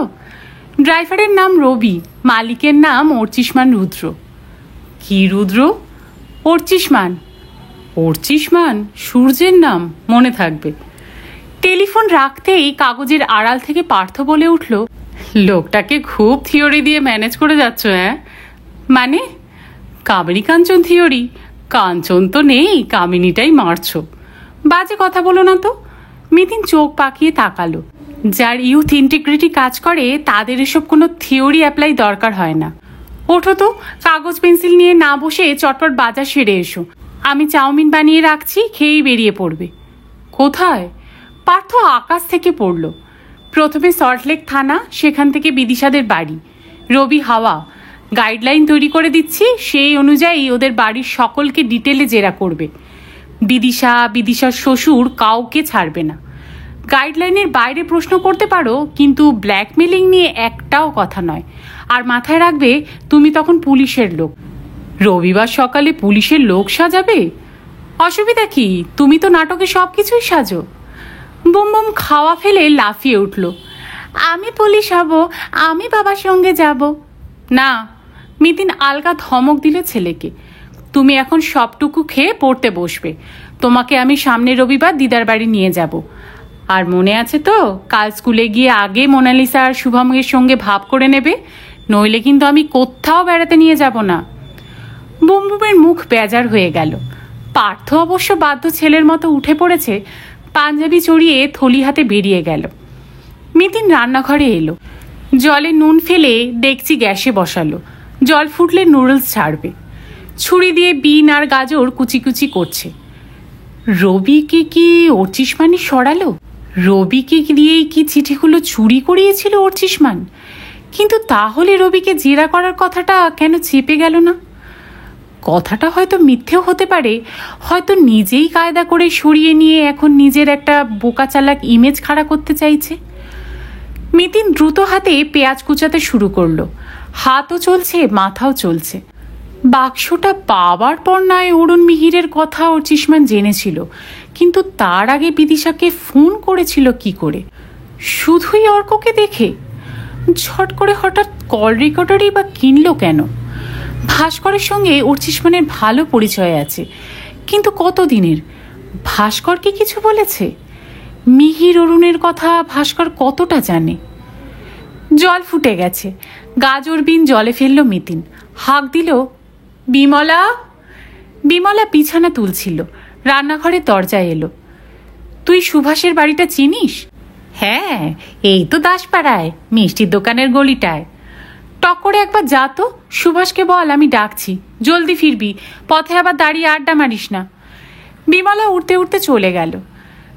ড্রাইভারের নাম রবি, মালিকের নাম অর্চিষ্মান রুদ্র। কি রুদ্র? অর্চিষ্মান। অর্চিষ্মান সূর্যের নাম, মনে থাকবে। টেলিফোন রাখতেই কাগজের আড়াল থেকে পার্থ বলে উঠল, লোকটাকে খুব থিওরি দিয়ে ম্যানেজ করে যাচ্ছ। হ্যাঁ মানে? কামিনী কাঞ্চন থিওরি? কাঞ্চন তো নেই, কামিনীটাই মারছ। বাজে কথা বলো না তো। মিতিন চোখ পাকিয়ে তাকালো। যার ইউথ ইন্টিগ্রিটি কাজ করে তাদের এসব কোনো থিওরি অ্যাপ্লাই দরকার হয় না। ওঠো তো, কাগজ পেন্সিল নিয়ে না বসে চটপট বাজার সেরে এসো। আমি চাউমিন বানিয়ে রাখছি, খেয়েই বেরিয়ে পড়বে। কোথায়? পার্থ আকাশ থেকে পড়ল। প্রথমে সল্টলেক থানা, সেখান থেকে বিদিশাদের বাড়ি। রবি হাওয়া। গাইডলাইন তৈরি করে দিচ্ছি, সেই অনুযায়ী ওদের বাড়ির সকলকে ডিটেলে জেরা করবে। বিদিশার শ্বশুর কাউকে ছাড়বে না। গাইডলাইনের বাইরে প্রশ্ন করতে পারো, কিন্তু ব্ল্যাকমেলিং নিয়ে একটাও কথা নয়। আর মাথায় রাখবে তুমি তখন পুলিশের লোক। রবিবার সকালে পুলিশের লোক সাজাবে? অসুবিধা কি? তুমি তো নাটকে সব কিছুই সাজো। বুম বুম খাওয়া ফেলে লাফিয়ে উঠল। আমি পুলিশ হব, আমি বাবার সঙ্গে যাব না। মিতিন আলগা ধমক দিল ছেলেকে। তুমি এখন সবটুকু খেয়ে পড়তে বসবে। তোমাকে আমি সামনের রবিবার দিদার বাড়ি নিয়ে যাব। আর মনে আছে তো, কাল স্কুলে গিয়ে আগে মোনালিসা আর শুভমের সঙ্গে ভাব করে নেবে, নইলে কিন্তু আমি কোথাও বেড়াতে নিয়ে যাব না। বুমবুমের মুখ বেজার হয়ে গেল। পার্থ অবশ্য বাধ্য ছেলের মতো উঠে পড়েছে, পাঞ্জাবি চড়িয়ে থলি হাতে বেরিয়ে গেল। মিতিন রান্নাঘরে এলো। জলে নুন ফেলে ডেকচি গ্যাসে বসালো। জল ফুটলে নুডলস ছাড়বে। ছুরি দিয়ে বিন আর গাজর কুচি কুচি করছে। রবিকে কি অর্চিষ্মানই সরালো? রবিকে দিয়েই কি চিঠিগুলো চুরি করিয়েছিল অর্চিষ্মান? কিন্তু তাহলে রবিকে জেরা করার কথাটা কেন চেপে গেল না? কথাটা হয়তো মিথ্যেও হতে পারে, হয়তো নিজেই কায়দা করে সরিয়ে নিয়ে এখন নিজের একটা বোকা চালাক ইমেজ খাড়া করতে চাইছে। মিতিন দ্রুত হাতে পেঁয়াজ কুচাতে শুরু করলো। হাতও চলছে, মাথাও চলছে। বাক্সটা পাওয়ার পর নয় অরুণ মিহিরের কথা অর্চিষ্মান জেনেছিল, কিন্তু তার আগে বিদিশাকে ফোন করেছিল কি করে? শুধুই অর্ককে দেখে? ঝট করে হঠাৎ কল রেকর্ডারই বা কিনলো কেন? ভাস্করের সঙ্গে অর্চিষ্মানের ভালো পরিচয় আছে, কিন্তু কতদিনের? ভাস্করকে কিছু বলেছে? মিহির অরুণের কথা ভাস্কর কতটা জানে? জল ফুটে গেছে। গাজর বিন জলে ফেলল মিতিন। হাঁক দিল, বিমলা। বিমলা বিছানা তুলছিল, রান্নাঘরে দরজায় এলো। তুই সুভাষের বাড়িটা চিনিস? হ্যাঁ, এই তো দাসপাড়ায়, মিষ্টির দোকানের গলিটায়। টক করে একবার যা তো, সুভাষকে বল আমি ডাকছি, জলদি ফিরবি, পথে আবার দাঁড়িয়ে আড্ডা মারিস না। বিমলা উঠতে উঠতে চলে গেল।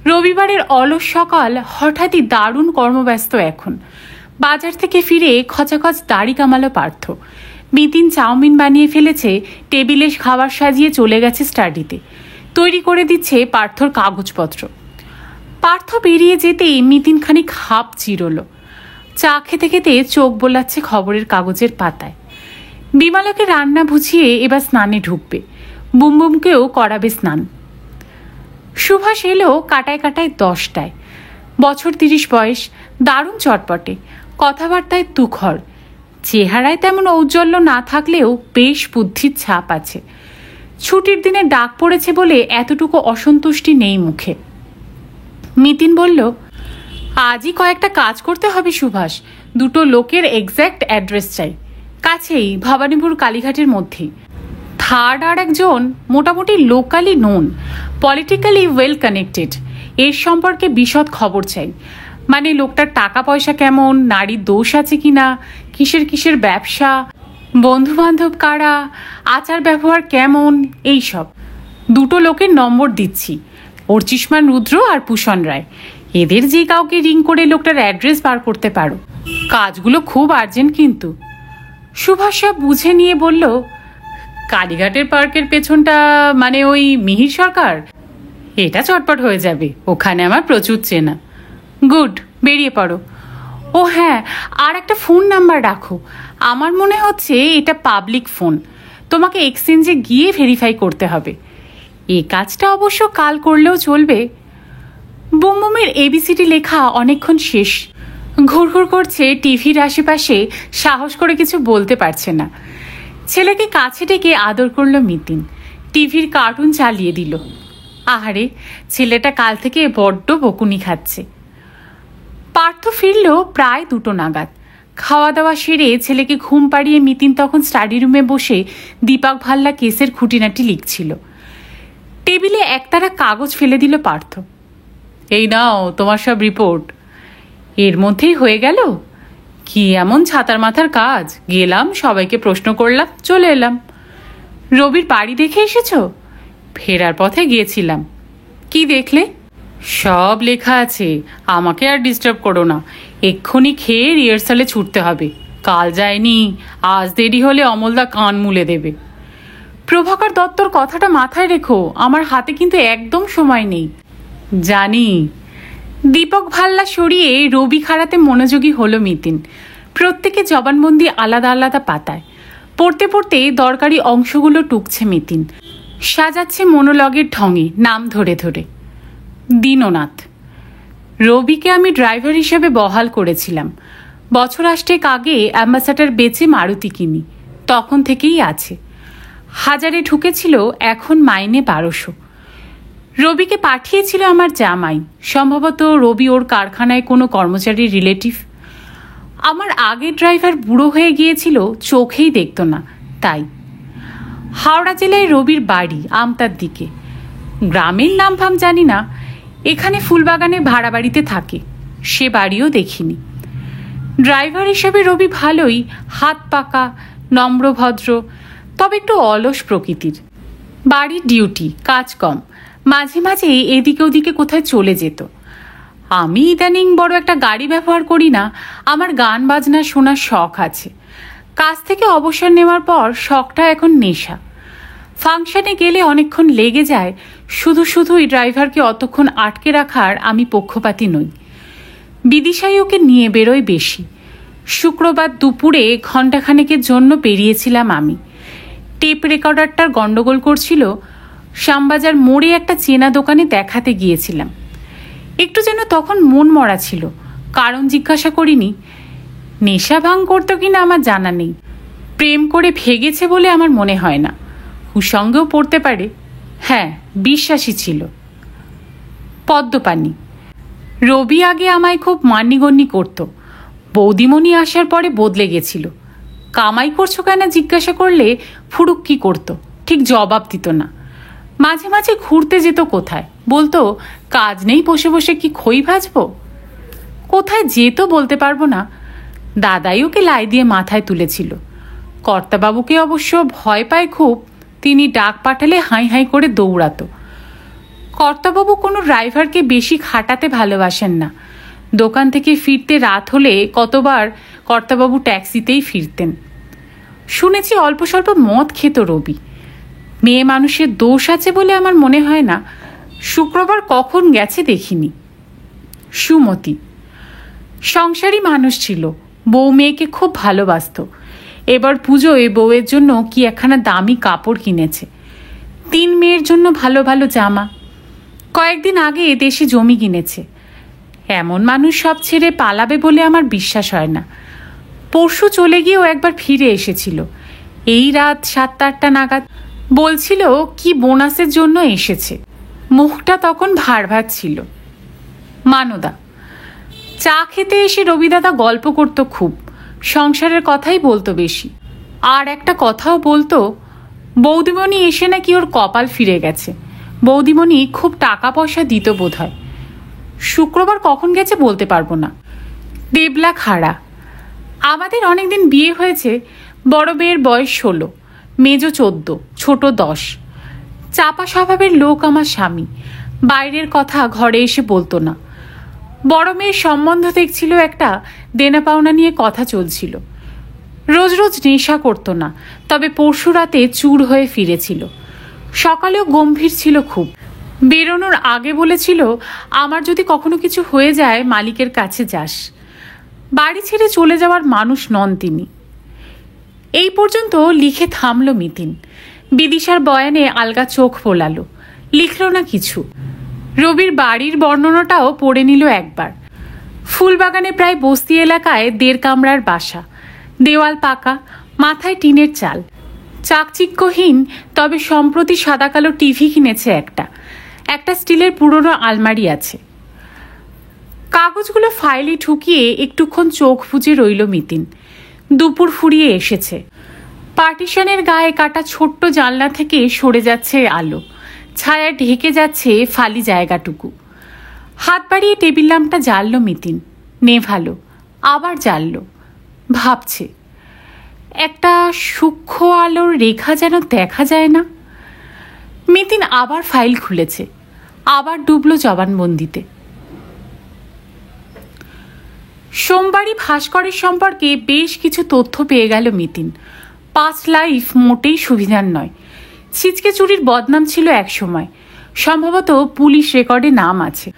রবিবারের অলস সকাল হঠাৎই দারুণ কর্মব্যস্ত এখন। বাজার থেকে ফিরে খচাখচ দাড়ি কামালো পার্থ। মিতিন চাউমিন বানিয়ে ফেলেছে, টেবিলে খাবার সাজিয়ে চলে গেছে স্টাডিতে। তৈরি করে দিচ্ছে পার্থর কাগজপত্র। পার্থ বেরিয়ে যেতেই মিতিন খানিক হাঁপ চিরল। চা খেতে খেতে চোখ বোলাচ্ছে খবরের কাগজের পাতায়। বিমলাকে রান্না বুঝিয়ে এবার স্নানে ঢুকবে, বুমবুমকেও করাবে স্নান। সুভাষ এলো কাটায় কাটায় 10টায়। বছর 30 বয়স, দারুণ চটপটে, কথাবার্তায় তুখর। চেহারায় তেমন ঔজ্জ্বল্য না থাকলেও বেশ বুদ্ধির ছাপ আছে। ছুটির দিনে ডাক পড়েছে বলে এতটুকু অসন্তুষ্টি নেই মুখে। মিতিন বলল, আজই কয়েকটা কাজ করতে হবে সুভাষ, 2টো লোকের এক্স্যাক্ট অ্যাড্রেস চাই, কাছেই, ভবানীপুর কালীঘাটের মধ্যেই। থার্ড আর একজন মোটামুটি locally known, politically well connected. এর সম্পর্কে বিশদ খবর চাই, মানে লোকটার টাকা পয়সা কেমন, নারীর দোষ আছে কিনা, কিসের কিসের ব্যবসা, বন্ধু বান্ধব কারা, আচার ব্যবহার কেমন, এইসব। 2টো লোকের নম্বর দিচ্ছি, অর্চিষ্মান রুদ্র আর ভূষণ রায়। এদের যে কাউকে রিং করে লোকটার অ্যাড্রেস বার করতে পারো। কাজগুলো খুব আর্জেন্ট কিন্তু। সুভাষ সব বুঝে নিয়ে বলল, কালীঘাটের পার্কের পেছনটা, মানে ওই মিহির সরকার? এটা চটপট হয়ে যাবে, ওখানে আমার প্রচুর চেনা। গুড, বেরিয়ে পড়ো। ও হ্যাঁ, আর একটা ফোন নাম্বার রাখো, আমার মনে হচ্ছে এটা পাবলিক ফোন, তোমাকে এক্সচেঞ্জে গিয়ে ভেরিফাই করতে হবে। এই কাজটা অবশ্য কাল করলেও চলবে। বুমবুমের এবিসিডি লেখা অনেকক্ষণ শেষ। ঘুরঘুর করছে টিভির আশেপাশে, সাহস করে কিছু বলতে পারছে না। ছেলেকে কাছে ডেকে আদর করলো মিতিন। টিভির কার্টুন চালিয়ে দিল। আহারে, ছেলেটা কাল থেকে বড্ড বকুনি খাচ্ছে। পার্থ ফিরল প্রায় 2টো নাগাদ। খাওয়া দাওয়া সেরে ছেলেকে ঘুম পাড়িয়ে মিতিন তখন স্টাডি রুমে বসে দীপক ভাল্লা কেসের খুঁটিনাটি লিখছিল। টেবিলে একতারা কাগজ ফেলে দিল পার্থ। এই নাও তোমার সব রিপোর্ট। এর মধ্যেই হয়ে গেল? কি এমন ছাতার মাথার কাজ? গেলাম, সবাইকে প্রশ্ন করলাম, চলে এলাম। রবির বাড়ি দেখে এসেছ? ফেরার পথে গিয়েছিলাম। কি দেখলে? সব লেখা আছে, আমাকে আর ডিস্টার্ব করো না। এক্ষুনি খেয়ে রিহার্সালে ছুটতে হবে, কাল যায়নি, আজ দেরি হলে অমলদা কান মুলে দেবে। প্রভাকর দত্তর কথাটা মাথায় রেখো, আমার হাতে কিন্তু একদম সময় নেই। জানি। দীপক ভাল্লা সরিয়ে রবি খাড়াতে মনোযোগী হলো মিতিন। প্রত্যেকে জবানবন্দি আলাদা আলাদা পাতায়। পড়তে পড়তে দরকারি অংশগুলো টুকছে মিতিন, সাজাচ্ছে মনোলগের ঢঙে নাম ধরে ধরে। দীননাথ। রবিকে আমি ড্রাইভার হিসেবে বহাল করেছিলাম। বছর 8 আগে অ্যাম্বাসাডার বেচে মারুতি কিনি, তখন থেকেই আছে। 1000-এ ঢুকেছিল, এখন মাইনে 1200। রবিকে পাঠিয়েছিল আমার জামাই, সম্ভবত রবি ওর কারখানায় কোনো কর্মচারীর রিলেটিভ। আমার আগের ড্রাইভার বুড়ো হয়ে গিয়েছিল, চোখেই দেখত না, তাই। হাওড়া জেলায় রবির বাড়ি, আমতার দিকে। গ্রামের নাম ফাম জানি না। এখানে ফুলবাগানে ভাড়া বাড়িতে থাকে, সে বাড়িও দেখিনি। ড্রাইভার হিসেবে রবি ভালোই, হাত পাকা, নম্রভদ্র, তবে একটু অলস প্রকৃতির। বাড়ির ডিউটি, কাজ কম, মাঝে মাঝে এদিকে ওদিকে কোথায় চলে যেত। আমি ইদানিং বড় একটা গাড়ি ব্যবহার করি না, আমার গান বাজনা শোনার শখ আছে। কাজ থেকে অবসর নেওয়ার পর শখটা এখন নেশা। ফাংশনে গেলে অনেকক্ষণ লেগে যায়, শুধু শুধুই ড্রাইভারকে অতক্ষণ আটকে রাখার আমি পক্ষপাতী নই। বিদিশাই ওকে নিয়ে বেরোয় বেশি। শুক্রবার দুপুরে ঘণ্টাখানেকের জন্য বেরিয়েছিলাম আমি। টেপ রেকর্ডারটার গন্ডগোল করছিল। শ্যামবাজার মোড়ে একটা চেনা দোকানে দেখাতে গিয়েছিলাম। একটু যেন তখন মন মরা ছিল, কারণ জিজ্ঞাসা করিনি। নেশা ভাঙ করতো কিনা আমার জানা নেই। প্রেম করে ভেগেছে বলে আমার মনে হয় না। কুসঙ্গেও পড়তে পারে। হ্যাঁ, বিশ্বাসী ছিল। পদ্মপানি। রবি আগে আমায় খুব মান্যিগণ্যি করত। বৌদিমণি আসার পরে বদলে গেছিল। কামাই করছো কেন জিজ্ঞাসা করলে ফুরুক্কি করতো, ঠিক জবাব দিত না। মাঝে মাঝে ঘুরতে যেত কোথায়, বলতো কাজ নেই বসে বসে কি খই ভাজবো। কোথায় যেত বলতে পারবো না। দাদাই ওকে লাই দিয়ে মাথায় তুলেছিল। কর্তাবাবুকে অবশ্য ভয় পায় খুব। তিনি ডাক পাঠালে হাই হাই করে দৌড়াতো। কর্তাবাবু কোনো ড্রাইভারকে বেশি খাটাতে ভালোবাসেন না। দোকান থেকে ফিরতে রাত হলে কতবার কর্তাবাবু ট্যাক্সিতেই ফিরতেন। শুনেছি অল্প স্বল্প মদ খেত রবি। মেয়ে মানুষের দোষ আছে বলে আমার মনে হয় না। শুক্রবার কখন গেছে দেখিনি। সুমতি সংসারী মানুষ ছিল। বউ মেয়েকে খুব ভালোবাসত। এবার পুজোয় বউয়ের জন্য কি একখানা দামি কাপড় কিনেছে। 3 মেয়ের জন্য ভালো ভালো জামা। কয়েকদিন আগে দেশে জমি কিনেছে। এমন মানুষ সব ছেড়ে পালাবে বলে আমার বিশ্বাস হয় না। পরশু চলে গিয়েও একবার ফিরে এসেছিল। এই রাত 7-8টা নাগাদ। বলছিল কি বোনাসের জন্য এসেছে। মুখটা তখন ভার ভার ছিল। মানদা চা খেতে এসে রবিদাদা গল্প করতো খুব। সংসারের কথাই বলতো বেশি। আর একটা কথাও বলতো, বৌদিমণি এসে নাকি ওর কপাল ফিরে গেছে। বৌদিমণি খুব টাকা পয়সা দিত বোধ হয়। শুক্রবার কখন গেছে বলতে পারবো না। দেবলা খাড়া। আমাদের অনেকদিন বিয়ে হয়েছে। বড় মেয়ের বয়স 16, মেজো 14, ছোট 10। চাপা স্বভাবের লোক আমার স্বামী। বাইরের কথা ঘরে এসে বলতো না। বড় মেয়ের সম্বন্ধ দেখছিল একটা, দেনা পাওনা নিয়ে কথা চলছিল। রোজ রোজ নেশা করতো না, তবে পরশু রাতে চুর হয়ে ফিরেছিল। সকালেও গম্ভীর ছিল খুব। বেরোনোর আগে বলেছিল, আমার যদি কখনো কিছু হয়ে যায় মালিকের কাছে যাস। বাড়ি ছেড়ে চলে যাওয়ার মানুষ নন তিনি। এই পর্যন্ত লিখে থামল মিতিন। বিদিশার বয়ানে আলগা চোখ ফোলালো, লিখল না কিছু। রবির বাড়ির বর্ণনাটাও পড়ে নিল একবার। ফুলবাগানে প্রায় বস্তি এলাকায় 1.5 কামরার বাসা। দেওয়াল পাকা, মাথায় টিনের চাল। চাকচিক্যহীন, তবে সম্প্রতি সাদা কালো টিভি কিনেছে একটা স্টিলের পুরনো আলমারি আছে। কাগজগুলো ফাইলে ঠুকিয়ে একটুক্ষণ চোখ বুজে রইল মিতিন। দুপুর ফুরিয়ে এসেছে। পার্টিশনের গায়ে কাটা ছোট্ট জানলা থেকে সরে যাচ্ছে আলো। ছায়া ঢেকে যাচ্ছে ফালি জায়গাটুকু। হাত বাড়িয়ে টেবিল ল্যাম্পটা জ্বালল মিতিন। নেভালো, আবার জ্বালল। ভাবছে, একটা সূক্ষ্ম আলোর রেখা যেন দেখা যায় না। মিতিন আবার ফাইল খুলেছে, আবার ডুবল জবানবন্দিতে। সোমবারই ভাস্করের সম্পর্কে বেশ কিছু তথ্য পেয়ে গেল মিতিন। পাস্ট লাইফ মোটেই সুবিধার নয়। ছিচকে চুরির বদনাম ছিল এক সময়। সম্ভবত পুলিশ রেকর্ডে নাম আছে।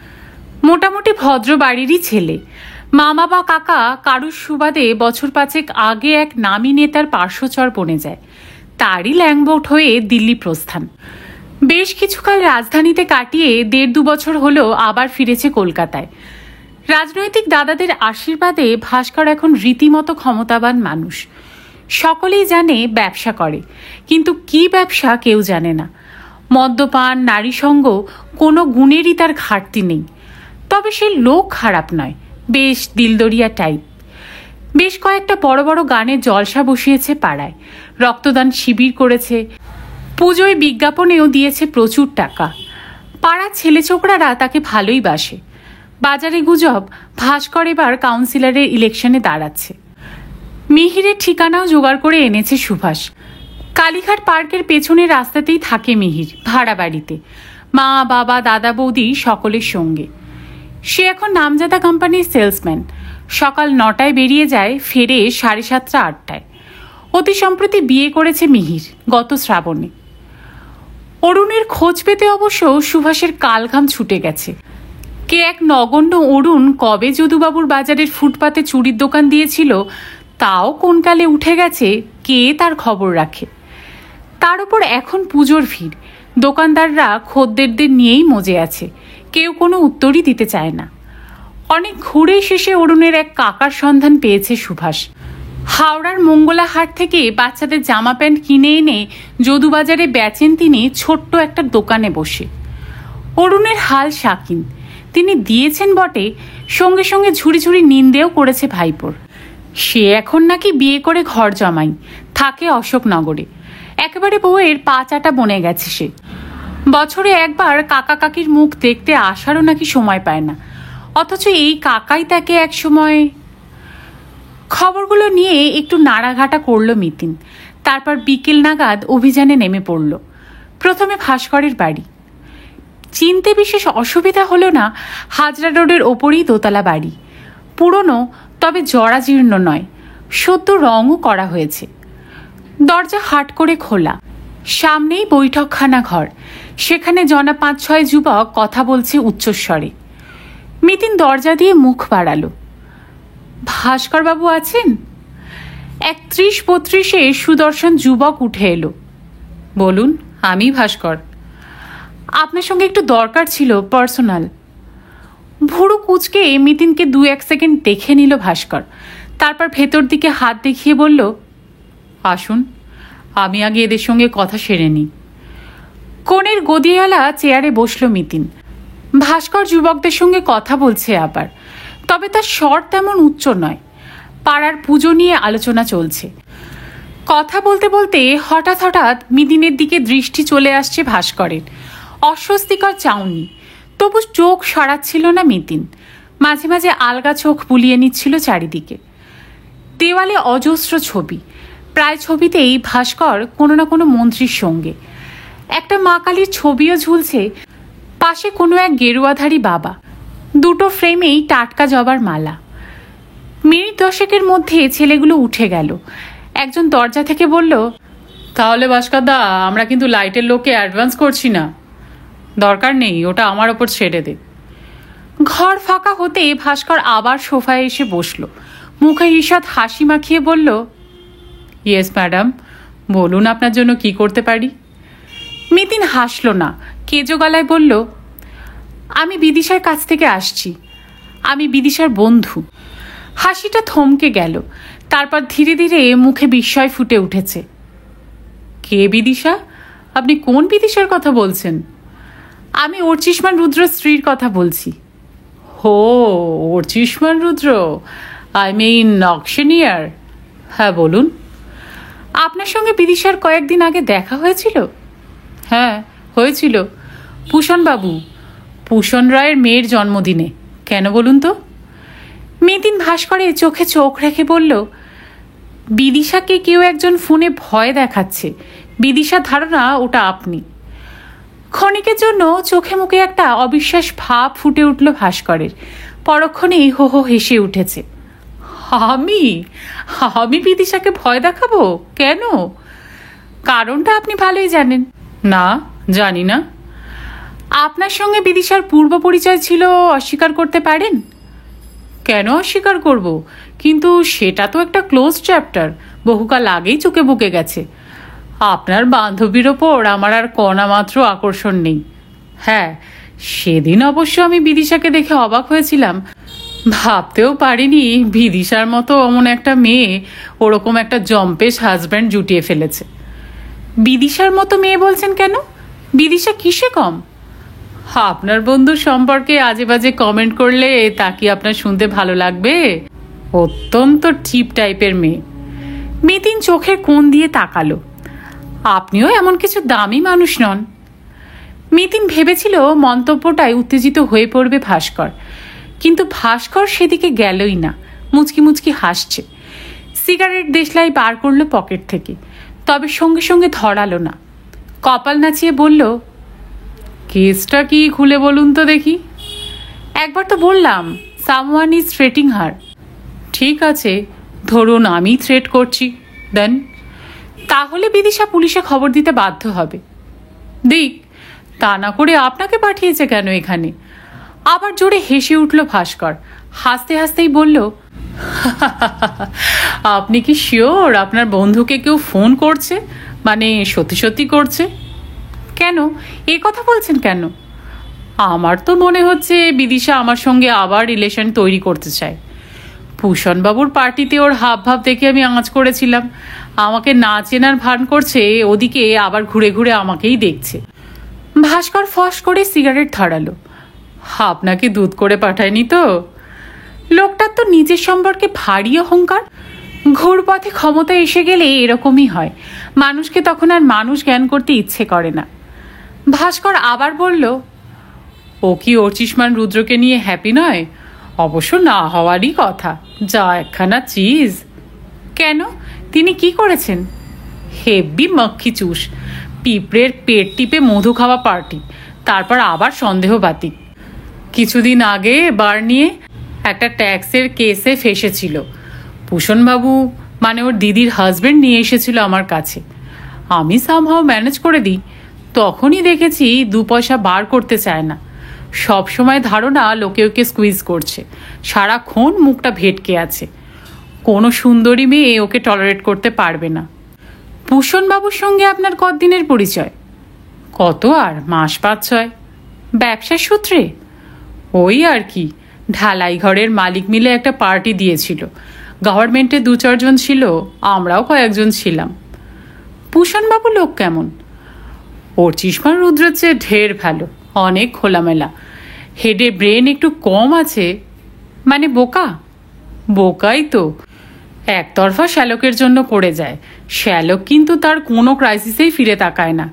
মোটামুটি ভদ্র বাড়িরই ছেলে। মামা বা কাকা কারুর সুবাদে বছর 5 আগে এক নামী নেতার পার্শ্বচর বনে যায়। তারই ল্যাংবোট হয়ে দিল্লি প্রস্থান। বেশ কিছুকাল রাজধানীতে কাটিয়ে 1.5-2 বছর হলো আবার ফিরেছে কলকাতায়। রাজনৈতিক দাদাদের আশীর্বাদে ভাস্কর এখন রীতিমতো ক্ষমতাবান মানুষ। সকলেই জানে ব্যবসা করে, কিন্তু কি ব্যবসা কেউ জানে না। মদ্যপান, নারী সঙ্গ কোনো গুণেরই তার ঘাটতি নেই। তবে সে লোক খারাপ নয়, বেশ দিলদরিয়া টাইপ। বেশ কয়েকটা বড় বড় গানের জলসা বসিয়েছে পাড়ায়। রক্তদান শিবির করেছে। পুজোয় বিজ্ঞাপনেও দিয়েছে প্রচুর টাকা। পাড়ার ছেলে ছোকরারা তাকে ভালোই বাসে। বাজারে গুজব, ভাস্কর এবার কাউন্সিলরের ইলেকশনে দাঁড়াচ্ছে। মিহিরের ঠিকানাও জোগাড় করে এনেছে সুভাষ। কালীঘাট পার্কের পেছনের রাস্তাতেই থাকে মিহির, ভাড়া বাড়িতে। মা, বাবা, দাদা, বৌদি সকলের সঙ্গে। সে এখন নামজাদা কোম্পানির সেলসম্যান। সকাল 9টায় বেরিয়ে যায়, ফেরে 7:30-8টায়। অতি সম্প্রতি বিয়ে করেছে মিহির, গত শ্রাবণে। অরুণের খোঁজ পেতে অবশ্য সুভাষের কালঘাম ছুটে গেছে। কে এক নগণ্য অরুণ কবে যদুবাবুর বাজারের ফুটপাতে চুরির দোকান দিয়েছিল তাও কোন কালে উঠে গেছে, কে তার খবর রাখে। তার উপর এখন পুজোর ভিড়, দোকানদাররা খদ্দেরদের নিয়েই মজে আছে, কেউ কোনো উত্তরই দিতে চায় না। অনেক ঘুরে শেষে অরুণের এক কাকার সন্ধান পেয়েছে সুভাষ। হাওড়ার মঙ্গলাহাট থেকে বাচ্চাদের জামা প্যান্ট কিনে এনে যদুবাজারে বেচেন তিনি ছোট্ট একটা দোকানে বসে। অরুণের হাল শাকিন, তিনি দিয়েছেন বটে, সঙ্গে সঙ্গে ঝুড়ি ঝুড়ি নিন্দেও করেছে ভাইপোর। সে এখন নাকি বিয়ে করে ঘর জমাই, থাকে অশোকনগরে। একেবারে বউয়ের পা চাটা বনে গেছে সে। বছরে একবার কাকা কাকির মুখ দেখতে আসারও নাকি সময় পায় না, অথচ এই কাকাই তাকে এক সময়। খবরগুলো নিয়ে একটু নাড়াঘাটা করল মিতিন, তারপর বিকেল নাগাদ অভিযানে নেমে পড়ল। প্রথমে ভাস্করের বাড়ি। চিনতে বিশেষ অসুবিধা হলো না, হাজরা রোডের ওপরেই দোতলা বাড়ি। পুরনো, তবে জরাজীর্ণ নয়, সদ্য রঙও করা হয়েছে। দরজা হাট করে খোলা, সামনেই বৈঠকখানা ঘর, সেখানে জনা ৫-৬ যুবক কথা বলছে উচ্চস্বরে। মিতিন দরজা দিয়ে মুখ বাড়ালো। ভাস্করবাবু আছেন? এক ৩০-৩২ সুদর্শন যুবক উঠে এলো। বলুন, আমি ভাস্কর। আপনার সঙ্গে একটু দরকার ছিল, পার্সোনাল। ভুরু কুচকে মিতিনকে ২-১ সেকেন্ড দেখে নিল ভাস্কর, তারপর ভেতর দিকে হাত দেখিয়ে বলল, আসুন, আমি আগে এদের সঙ্গে কথা সেরে নিই। কোণের গদিওয়ালা চেয়ারে বসল মিতিন। ভাস্কর যুবকদের সঙ্গে কথা বলছে আবার, তবে তার স্বর তেমন উচ্চ নয়। পাড়ার পুজো নিয়ে আলোচনা চলছে। কথা বলতে বলতে হঠাৎ হঠাৎ মিতিনের দিকে দৃষ্টি চলে আসছে ভাস্করের। অস্বস্তিকর চাউনি, তবু চোখ সরাচ্ছিল না মিতিন। মাঝে মাঝে আলগা চোখ বুলিয়ে নিচ্ছিল চারিদিকে। দেওয়ালে অজস্র ছবি, প্রায় ছবিতেই ভাস্কর কোনো না কোনো মন্ত্রীর সঙ্গে। একটা মা কালীর ছবিও ঝুলছে, পাশে কোনো এক গেরুয়াধারী বাবা। দুটো ফ্রেমেই টাটকা জবার মালা। মিনিট ১০-এর মধ্যে ছেলেগুলো উঠে গেল। একজন দরজা থেকে বলল, তাহলে ভাস্করদা, আমরা কিন্তু লাইটের লোককে অ্যাডভান্স করছি না। দরকার নেই, ওটা আমার ওপর ছেড়ে দে। ঘর ফাঁকা হতে ভাস্কর আবার সোফায় এসে বসল। মুখে ঈষৎ হাসি মাখিয়ে বলল, ইয়েস ম্যাডাম, বলুন আপনার জন্য কি করতে পারি। মিতিন হাসল না, কেজো গলায় বলল, আমি বিদিশার কাছ থেকে আসছি, আমি বিদিশার বন্ধু। হাসিটা থমকে গেল, তারপর ধীরে ধীরে মুখে বিস্ময় ফুটে উঠেছে। কে বিদিশা? আপনি কোন বিদিশার কথা বলছেন? আমি অর্চিষ্মান রুদ্র স্ত্রীর কথা বলছি। হো, অর্চিষ্মান রুদ্র, আই মিন অকশনিয়ার। হ্যাঁ বলুন। আপনার সঙ্গে বিদিশার কয়েকদিন আগে দেখা হয়েছিল? হ্যাঁ হয়েছিল, ভূষণবাবু, ভূষণ রায়ের মেয়ের জন্মদিনে। কেন বলুন তো? মিতিন ভাস্করের চোখে চোখ রেখে বলল, বিদিশাকে কেউ একজন ফোনে ভয় দেখাচ্ছে, বিদিশার ধারণা ওটা আপনি। ক্ষণিকের জন্য চোখে মুখে একটা অবিশ্বাস ভাব ফুটে উঠল ভাস্করের। পরক্ষণেই হো হো হেসে উঠেছে। আমি আমি বিদিশাকে ভয় দেখাবো কেন? কারণটা আপনি ভালোই জানেন। না, জানি না। আপনার সঙ্গে বিদিশার পূর্ব পরিচয় ছিল, অস্বীকার করতে পারেন? কেন অস্বীকার করব? কিন্তু সেটা তো একটা ক্লোজ চ্যাপ্টার, বহুকাল আগেই চোখে বুকে গেছে। আপনার বান্ধবীর ওপর আমার আর কণা মাত্র আকর্ষণ নেই। হ্যাঁ, সেদিন অবশ্য আমি বিদিশাকে দেখে অবাক হয়েছিলাম। ভাবতেও পারিনি বিদিশার মতো অমন একটা মেয়ে ওরকম একটা জম্পেশ হাজব্যান্ড জুটিয়ে ফেলেছে। বিদিশার মতো মেয়ে বলছেন কেন? বিদিশা কিসে কম? আপনার বন্ধুর সম্পর্কে আজে বাজে কমেন্ট করলে তা কি আপনার শুনতে ভালো লাগবে? অত্যন্ত টিপ টাইপের মেয়ে। মিতিন চোখের কোণ দিয়ে তাকালো। আপনিও এমন কিছু দামি মানুষ নন। মিতিন ভেবেছিল মন্তব্যটায় উত্তেজিত হয়ে পড়বে ভাস্কর, কিন্তু ভাস্কর সেদিকে গেলই না। মুচকি মুচকি হাসছে। সিগারেট দেশলাই বার করলো পকেট থেকে, তবে সঙ্গে সঙ্গে ধরালো না। কপাল নাচিয়ে বলল, কেসটা কি খুলে বলুন তো দেখি। একবার তো বললাম, সামওয়ান ইজ থ্রেটিং হার। ঠিক আছে, ধরুন আমি থ্রেট করছি, দেন। তাহলে বিদিশা পুলিশে খবর দিতে বাধ্য হবে। দিক, তা না করে আপনাকে পাঠিয়েছে কেন এখানে? আবার জোরে হেসে উঠল ভাস্কর। হাসতে হাসতেই বলল, আপনি কি শিওর আপনার বন্ধুকে কেউ ফোন করছে? মানে সত্যি সত্যি করছে? কেন এ কথা বলছেন কেন? আমার তো মনে হচ্ছে বিদিশা আমার সঙ্গে আবার রিলেশন তৈরি করতে চায়। ভূষণবাবুর পার্টিতে ওর হাব ভাব দেখে আমি আঁচ করেছিলাম। আমাকে না চেনার ভান করছে, ওদিকে আবার ঘুরে ঘুরে আমাকেই দেখছে। ভাস্কর ফস করে সিগারেট ধরালো। আপনাকে দুধ করে পাঠায়নি তো? লোকটার তো নিজের সম্পর্কে ভারী অহংকার। ঘুরপথে ক্ষমতা এসে গেলে এরকমই হয়, মানুষকে তখন আর মানুষ জ্ঞান করতে ইচ্ছে করে না। ভাস্কর আবার বলল, ও কি অর্চিষ্মান রুদ্রকে নিয়ে হ্যাপি নয়? অবশ্য না হওয়ারই কথা, যা একখানা চিজ। কেন, তিনি কি করেছেন? হেব্বি মক্খি চুষ, পিঁপড়ের পেট টিপে মধু খাওয়া পার্টি, তারপর আবার সন্দেহবাতিক। কিছুদিন আগে বার নিয়ে একটা ট্যাক্সের কেসে ফেসেছিল। ভূষণবাবু মানে ওর দিদির হাজবেন্ড নিয়ে এসেছিল আমার কাছে। আমি সামহাও ম্যানেজ করে দিই। তখনই দেখেছি 2 পয়সা বার করতে চায় না। সব সময় ধারণা লোকে ওকে স্কুইজ করছে, সারাক্ষণ মুখটা ভেটকে আছে। কোনো সুন্দরী মেয়ে ওকে টলারেট করতে পারবে না। ভূষণবাবুর সঙ্গে আপনার কতদিনের পরিচয়? কত আর, মাস 5-6। ব্যবসার সূত্রে? ওই আর কি, ঢালাই ঘরের মালিক মিলে একটা পার্টি দিয়েছিল। গভর্নমেন্টে 2-4 জন ছিল, আমরাও কয়েকজন ছিলাম। ভূষণবাবু লোক কেমন? অর্চিষ্মান রুদ্রের চেয়ে ঢের ভালো, অনেক খোলামেলা। হেডে ব্রেন একটু কম আছে। মানে বোকা? বোকাই তো, একতরফা শ্যালকের জন্য পড়ে যায়। শ্যালক কিন্তু তার কোনো ক্রাইসিসেই ফিরে তাকায় না।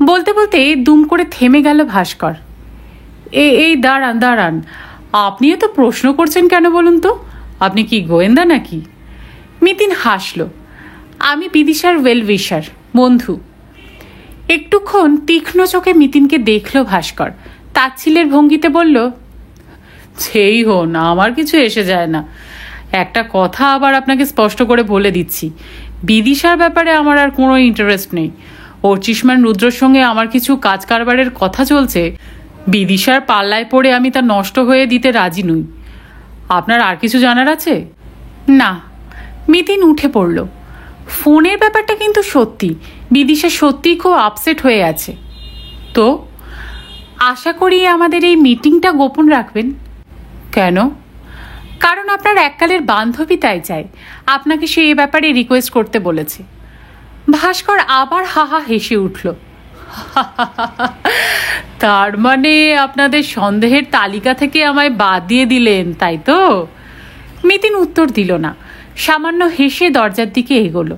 বলতে বলতে দুম করে থেমে গেল ভাস্কর। এই দাঁড়ান দাঁড়ান, আপনিও তো প্রশ্ন করছেন কেন বলুন তো? আপনি কি গোয়েন্দা নাকি? মিতিন হাসল। আমি বিদিশার ওয়েল উইশার, বন্ধু। একটুক্ষণ তীক্ষ্ণ চোখে মিতিনকে দেখল ভাস্কর। তাচ্ছিলের ভঙ্গিতে বলল, সেই হন, আমার কিছু এসে যায় না। একটা কথা আবার আপনাকে স্পষ্ট করে বলে দিচ্ছি, বিদিশার ব্যাপারে আমার আর কোনো ইন্টারেস্ট নেই। অর্চিষ্মান রুদ্রর সঙ্গে আমার কিছু কাজ কারবারের কথা চলছে। বিদিশার পাল্লায় পড়ে আমি তা নষ্ট হয়ে দিতে রাজি নই। আপনার আর কিছু জানার আছে? না। মিতিন উঠে পড়ল। ফোনের ব্যাপারটা কিন্তু সত্যি, বিদিশা সত্যিই খুব আপসেট হয়ে আছে। তো আশা করি আমাদের এই মিটিংটা গোপন রাখবেন। কেন? কারণ আপনার এককালের বান্ধবী তাই চায়, আপনাকে সে এ ব্যাপারে রিকোয়েস্ট করতে বলেছে। ভাস্কর আবার হাহা হেসে উঠল। তার মানে আপনাদের সন্দেহের তালিকা থেকে আমায় বাদ দিয়ে দিলেন, তাই তো? মিতিন উত্তর দিল না, সামান্য হেসে দরজার দিকে এগোলো।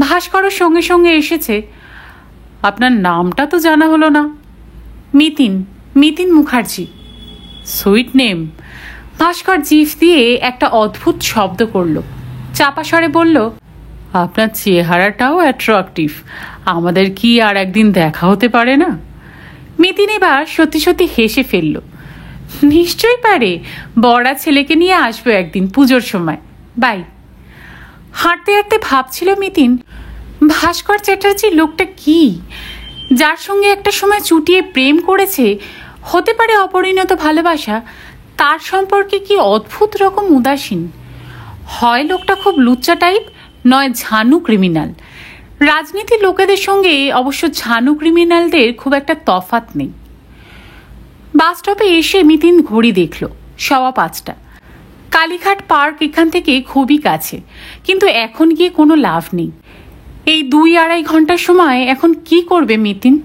ভাস্করও সঙ্গে সঙ্গে এসেছে। আপনার নামটা তো জানা হলো না। মিতিন, মিতিন মুখার্জি। Sweet name. ভাস্কর জিভ দিয়ে একটা অদ্ভুত শব্দ করল। চাপা স্বরে বলল, আপনার চেহারাটাও অ্যাট্রাকটিভ। আমাদের কি আর একদিন দেখা হতে পারে না? মিতিন এবার সত্যি সত্যি হেসে ফেলল। নিশ্চয়ই পারে, বড়া ছেলেকে নিয়ে আসবো একদিন পুজোর সময়। বাই। হাঁটতে হাঁটতে ভাবছিল মিতিন, ভাস্কর চ্যাটার্জি লোকটা কি, যার সঙ্গে একটা সময় চুটিয়ে প্রেম করেছে, হতে পারে অপরিণত ভালোবাসা, তার সম্পর্কে কি অদ্ভুত রকম উদাসীন। হয় লোকটা খুব লুচ্চা টাইপ, নয় ঝানু ক্রিমিনাল। রাজনীতির লোকেদের সঙ্গে অবশ্য ঝানু ক্রিমিনালদের খুব একটা তফাৎ নেই। বাস স্টপে এসে মিতিন ঘড়ি দেখল, 5:15। কালীঘাট পার্ক এখান থেকে খুবই কাছে, কিন্তু এখন গিয়ে কোনো লাভ নেই। এই 2-2.5 ঘন্টার সময় এখন কি করবে মিতিন?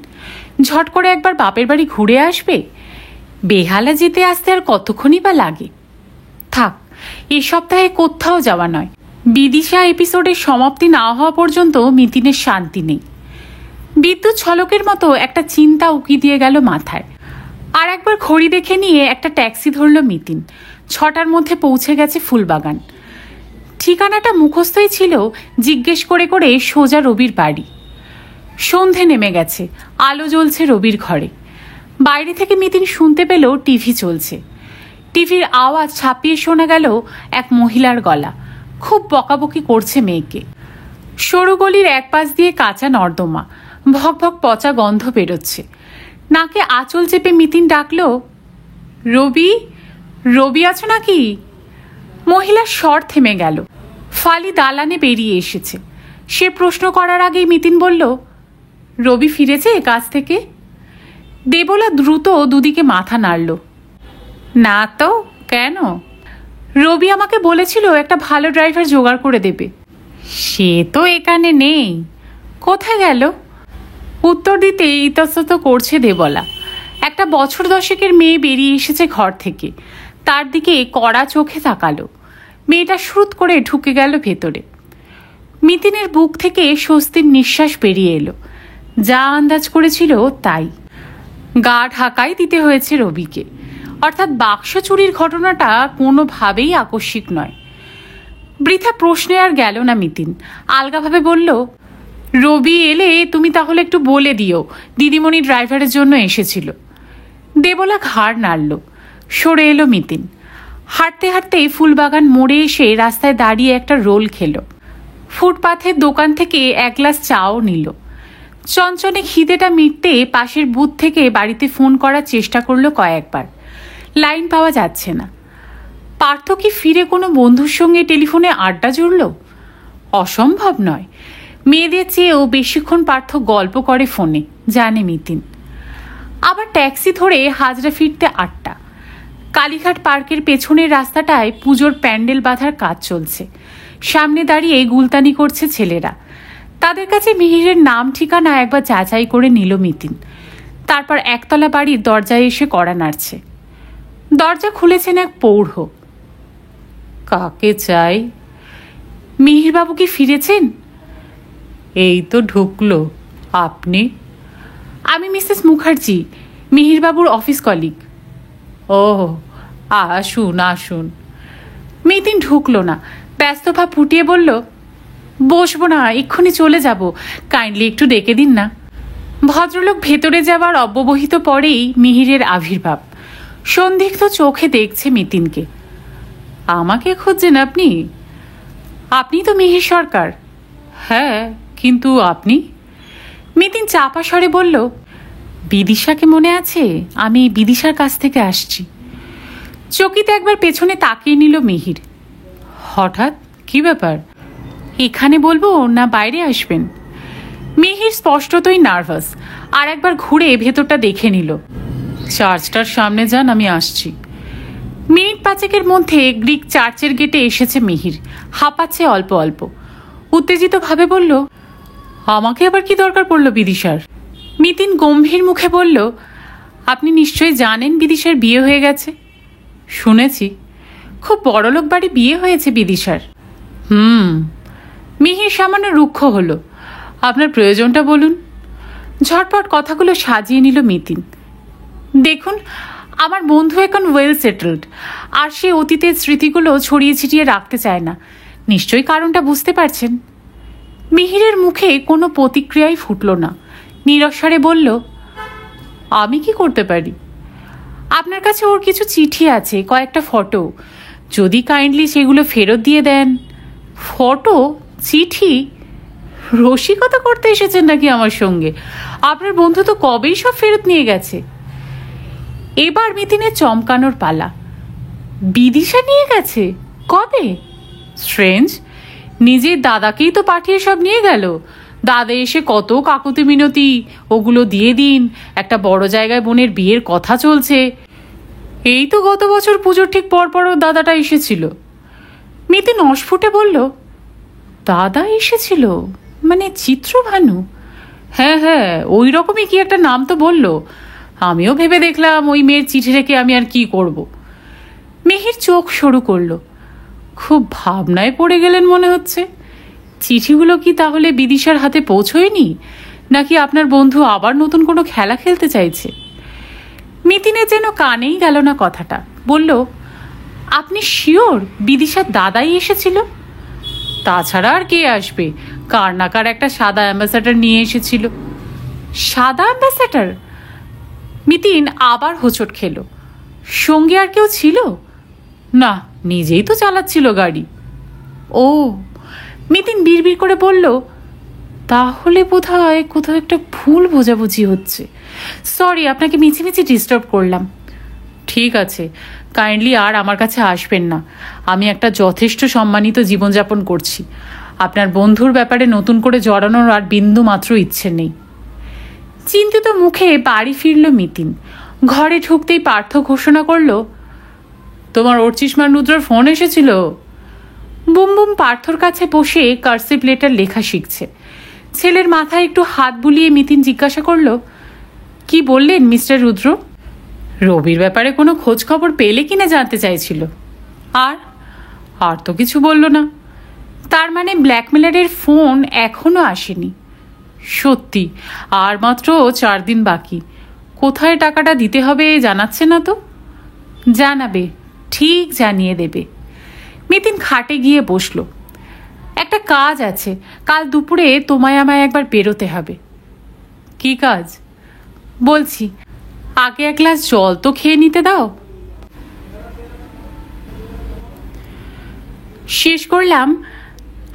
ঝট করে একবার বাপের বাড়ি ঘুরে আসবে? বেহালা যেতে আসতে আর কতক্ষণই বা লাগে? থাক, এ সপ্তাহে কোথাও যাওয়া নয়। বিদিশা এপিসোডের সমাপ্তি না হওয়া পর্যন্ত মিতিনের শান্তি নেই। বিদ্যুৎ ঝলকের মতো একটা চিন্তা উকি দিয়ে গেল মাথায়। আর একবার ঘড়ি দেখে নিয়ে একটা ট্যাক্সি ধরল মিতিন। 6টার মধ্যে পৌঁছে গেছে ফুলবাগান। ঠিকানাটা মুখস্থই ছিল, জিজ্ঞেস করে করে সোজা রবির বাড়ি। সন্ধে নেমে গেছে, আলো জ্বলছে রবির ঘরে। বাইরে থেকে মিতিন শুনতে পেল টিভি চলছে। টিভির আওয়াজ ছাপিয়ে শোনা গেল এক মহিলার গলা, খুব বকাবকি করছে মেয়েকে। সরু গলির এক পাশ দিয়ে কাঁচা নর্দমা, ভক ভক পচা গন্ধ বেরোচ্ছে। নাকে আঁচল চেপে মিতিন ডাকলো, রবি, রবি আছো নাকি? মহিলার স্বর থেমে গেল। ফালি দালানে বেরিয়ে এসেছে। সে প্রশ্ন করার আগেই মিতিন বলল, রবি ফিরেছে কাজ থেকে? দেবলা দ্রুত দুদিকে মাথা নাড়ল। না তো, কেন? রবি আমাকে বলেছিল একটা ভালো ড্রাইভার জোগাড় করে দেবে। সে তো এখানে নেই, কোথায় গেল? উত্তর দিতে ইতস্তত করছে দেবলা। একটা বছর দশেকের মেয়ে বেরিয়ে এসেছে ঘর থেকে, তার দিকে কড়া চোখে তাকালো। মেয়েটা শ্রুত করে ঢুকে গেল ভেতরে। মিতিনের বুক থেকে স্বস্তির নিঃশ্বাস বেরিয়ে এলো। যা আন্দাজ করেছিল তাই। গা ঢাকাই দিতে হয়েছে রবিকে। অর্থাৎ বাক্স চুরির ঘটনাটা কোনোভাবেই আকস্মিক নয়। বৃথা প্রশ্নে আর গেল না মিতিন। আলগাভাবে বলল, রবি এলে তুমি তাহলে একটু বলে দিও দিদিমণি ড্রাইভারের জন্য এসেছিল। দেবলা ঘাড় নাড়ল। সরে এলো মিতিন। হাঁটতে হাঁটতে ফুলবাগান মোড়ে এসে রাস্তায় দাঁড়িয়ে একটা রোল খেলো। ফুটপাথের দোকান থেকে এক গ্লাস চাও নিল। চঞ্চনে খিদেটা মিটতে পাশের বুথ থেকে বাড়িতে ফোন করার চেষ্টা করলো কয়েকবার। লাইন পাওয়া যাচ্ছে না। পার্থ কি ফিরে কোনো বন্ধুর সঙ্গে টেলিফোনে আড্ডা জুড়ল? অসম্ভব নয়। মেয়েদের চেয়েও বেশিক্ষণ পার্থ গল্প করে ফোনে, জানে মিতিন। আবার ট্যাক্সি ধরে হাজরা ফিরতে 8টা। কালীঘাট পার্কের পেছনের রাস্তাটায় পুজোর প্যান্ডেল বাঁধার কাজ চলছে। সামনে দাঁড়িয়ে গুলতানি করছে ছেলেরা। তাদের কাছে মিহিরের নাম ঠিকানা একবার যাচাই করে নিল মিতিন। তারপর একতলা বাড়ির দরজায় এসে কড়া নাড়ছে। দরজা খুলেছেন এক পৌঢ়। কাকে চাই? মিহিরবাবু কি ফিরেছেন? এই তো ঢুকলো। আপনি? আমি মিসেস মুখার্জি, মিহিরবাবুর অফিস কলিগ। ও, আসুন আসুন। মিতিন ঢুকলো না। ব্যস্ত ভাব ফুটিয়ে বলল, বসবো না, এক্ষুনি চলে যাব, কাইন্ডলি একটু ডেকে দিন না। ভদ্রলোক ভেতরে যাওয়ার অব্যবহিত পরেই মিহিরের আবির্ভাব। সন্দিগ্ধ চোখে দেখছে মিতিনকে। আমাকে খুঁজছেন আপনি? আপনি তো মিহির সরকার। হ্যাঁ, কিন্তু আপনি? মিতিন চাপা স্বরে বলল, বিদিশাকে মনে আছে? আমি বিদিশার কাছ থেকে আসছি। চকিতে একবার পেছনে তাকিয়ে নিল মিহির। হঠাৎ কি ব্যাপার? এখানে বলবো না বাইরে আসবেন? মিহির স্পষ্টতই নার্ভাস। আর একবার ঘুরে ভেতরটা দেখে নিল। চার্চটার সামনে যান, আমি আসছি। মিনিট 5 মধ্যে গ্রিক চার্চের গেটে এসেছে মিহির। হাঁপাচ্ছে অল্প অল্প। উত্তেজিতভাবে বলল, আমাকে আবার কি দরকার পড়লো বিদিশার? মিতিন গম্ভীর মুখে বলল, আপনি নিশ্চয়ই জানেন বিদিশার বিয়ে হয়ে গেছে। শুনেছি। খুব বড়লোক বাড়ি বিয়ে হয়েছে বিদিশার। মিহির সামান্য রুক্ষ হলো। আপনার প্রয়োজনটা বলুন। ঝটপট কথাগুলো সাজিয়ে নিল মিতিন। দেখুন, আমার বন্ধু এখন ওয়েল সেটেলড, আর সে অতীতের স্মৃতিগুলো ছড়িয়ে ছিটিয়ে রাখতে চায় না। নিশ্চয়ই কারণটা বুঝতে পারছেন। মিহিরের মুখে কোনো প্রতিক্রিয়াই ফুটল না। নিরস্বরে বলল, আমি কি করতে পারি? আপনার কাছে ওর কিছু চিঠি আছে, কয়েকটা ফটো। যদি কাইন্ডলি সেগুলো ফেরত দিয়ে দেন। ফটো? চিঠি? রসিকতা করতে এসেছেন নাকি আমার সঙ্গে? আপনার বন্ধু তো কবেই সব ফেরত নিয়ে গেছে। এবার মিতিনের চমকানোর পালা। বিদিশা নিয়ে গেছে? কবে? স্ট্রেঞ্জ, নিজের দাদাকেই তো পাঠিয়ে সব নিয়ে গেল। দাদা এসে কত কাকুতি মিনতি, ওগুলো দিয়ে দিন, একটা বড় জায়গায় বোনের বিয়ের কথা চলছে। এই তো গত বছর পুজোর ঠিক পরপরও দাদাটা এসেছিল। মিতিন অস্ফুটে বলল, দাদা এসেছিল? মানে চিত্রভানু? হ্যাঁ হ্যাঁ, ওই রকমই কি একটা নাম তো বলল। আমিও ভেবে দেখলাম ওই মেয়ের চিঠি রেখে আমি আর কি করব। মিহির চোখ সরু করল। খুব ভাবনায় পড়ে গেলেন মনে হচ্ছে। চিঠিগুলো কি তাহলে বিদিশার হাতে পৌঁছয়নি, নাকি আপনার বন্ধু আবার নতুন কোনো খেলা খেলতে চাইছে? মিতিনের যেন কানেই গেল না কথাটা। বলল, আপনি শিওর বিদিশার দাদাই এসেছিল? তাছাড়া আর কে আসবে? কার না কার একটা সাদা অ্যাম্বাসাডার নিয়ে এসেছিল। সাদা অ্যাম্বাসাডার? মিতিন আবার হোঁচট খেল। সঙ্গে আর কেউ ছিল না? নিজেই তো চালাচ্ছিল গাড়ি। ও, মিতিন বিড়বিড় করে বলল, তাহলে বোধহয় কোথাও একটা ভুল বোঝাবুঝি হচ্ছে। সরি, আপনাকে মিছিমিছি ডিস্টার্ব করলাম। ঠিক আছে, কাইন্ডলি আর আমার কাছে আসবেন না। আমি একটা যথেষ্ট সম্মানিত জীবনযাপন করছি। আপনার বন্ধুর ব্যাপারে নতুন করে জড়ানোর আর বিন্দু মাত্র ইচ্ছে নেই। চিন্তিত মুখে বাড়ি ফিরল মিতিন। ঘরে ঢুকতেই পার্থ ঘোষণা করল, তোমার অর্চিষ্মান রুদ্রর ফোন এসেছিল। বুম বুম পার্থর কাছে বসে কার্সিভ লেটার লেখা শিখছে। ছেলের মাথায় একটু হাত বুলিয়ে মিতিন জিজ্ঞাসা করল, কি বললেন মিস্টার রুদ্র? রবির ব্যাপারে কোনো খোঁজ খবর পেলে কিনা জানতে চাইছিল। আর তো কিছু বলল না। তার মানে ব্ল্যাকমেলারের ফোন এখনো আসেনি। সত্যি, আর মাত্র 4 দিন বাকি। কোথায় টাকাটা দিতে হবে জানাচ্ছে না তো? জানাবে, ঠিক জানিয়ে দেবে। মিতিন খাটে গিয়ে বসল। একটা কাজ আছে, কাল দুপুরে তোমায় আমায় একবার বেরোতে হবে। কি কাজ? বলছি, আগে এক গ্লাস জল তো খেয়ে নিতে দাও। শেষ করলাম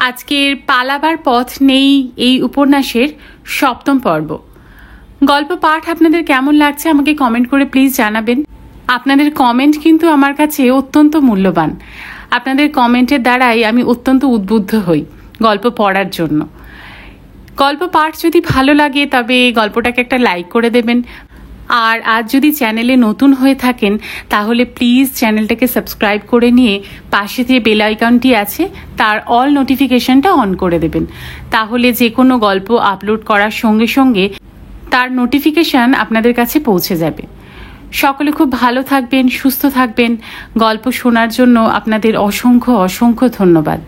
আজকের পালাবার পথ নেই এই উপন্যাসের 7ম পর্ব। গল্প পাঠ আপনাদের কেমন লাগছে আমাকে কমেন্ট করে প্লিজ জানাবেন। আপনাদের কমেন্ট কিন্তু আমার কাছে অত্যন্ত মূল্যবান। আপনাদের কমেন্টের দ্বারাই আমি অত্যন্ত উদ্বুদ্ধ হই গল্প পড়ার জন্য। গল্প পাঠ যদি ভালো লাগে তবে গল্পটাকে একটা লাইক করে দেবেন। আর আজ যদি চ্যানেলে নতুন হয়ে থাকেন তাহলে প্লিজ চ্যানেলটাকে সাবস্ক্রাইব করে নিয়ে পাশে যে বেল আইকনটি আছে তার অল নোটিফিকেশনটা অন করে দেবেন। তাহলে যে কোনো গল্প আপলোড করার সঙ্গে সঙ্গে তার নোটিফিকেশান আপনাদের কাছে পৌঁছে যাবে। সকলে খুব ভালো থাকবেন, সুস্থ থাকবেন। গল্প শোনার জন্য আপনাদের অসংখ্য অসংখ্য ধন্যবাদ।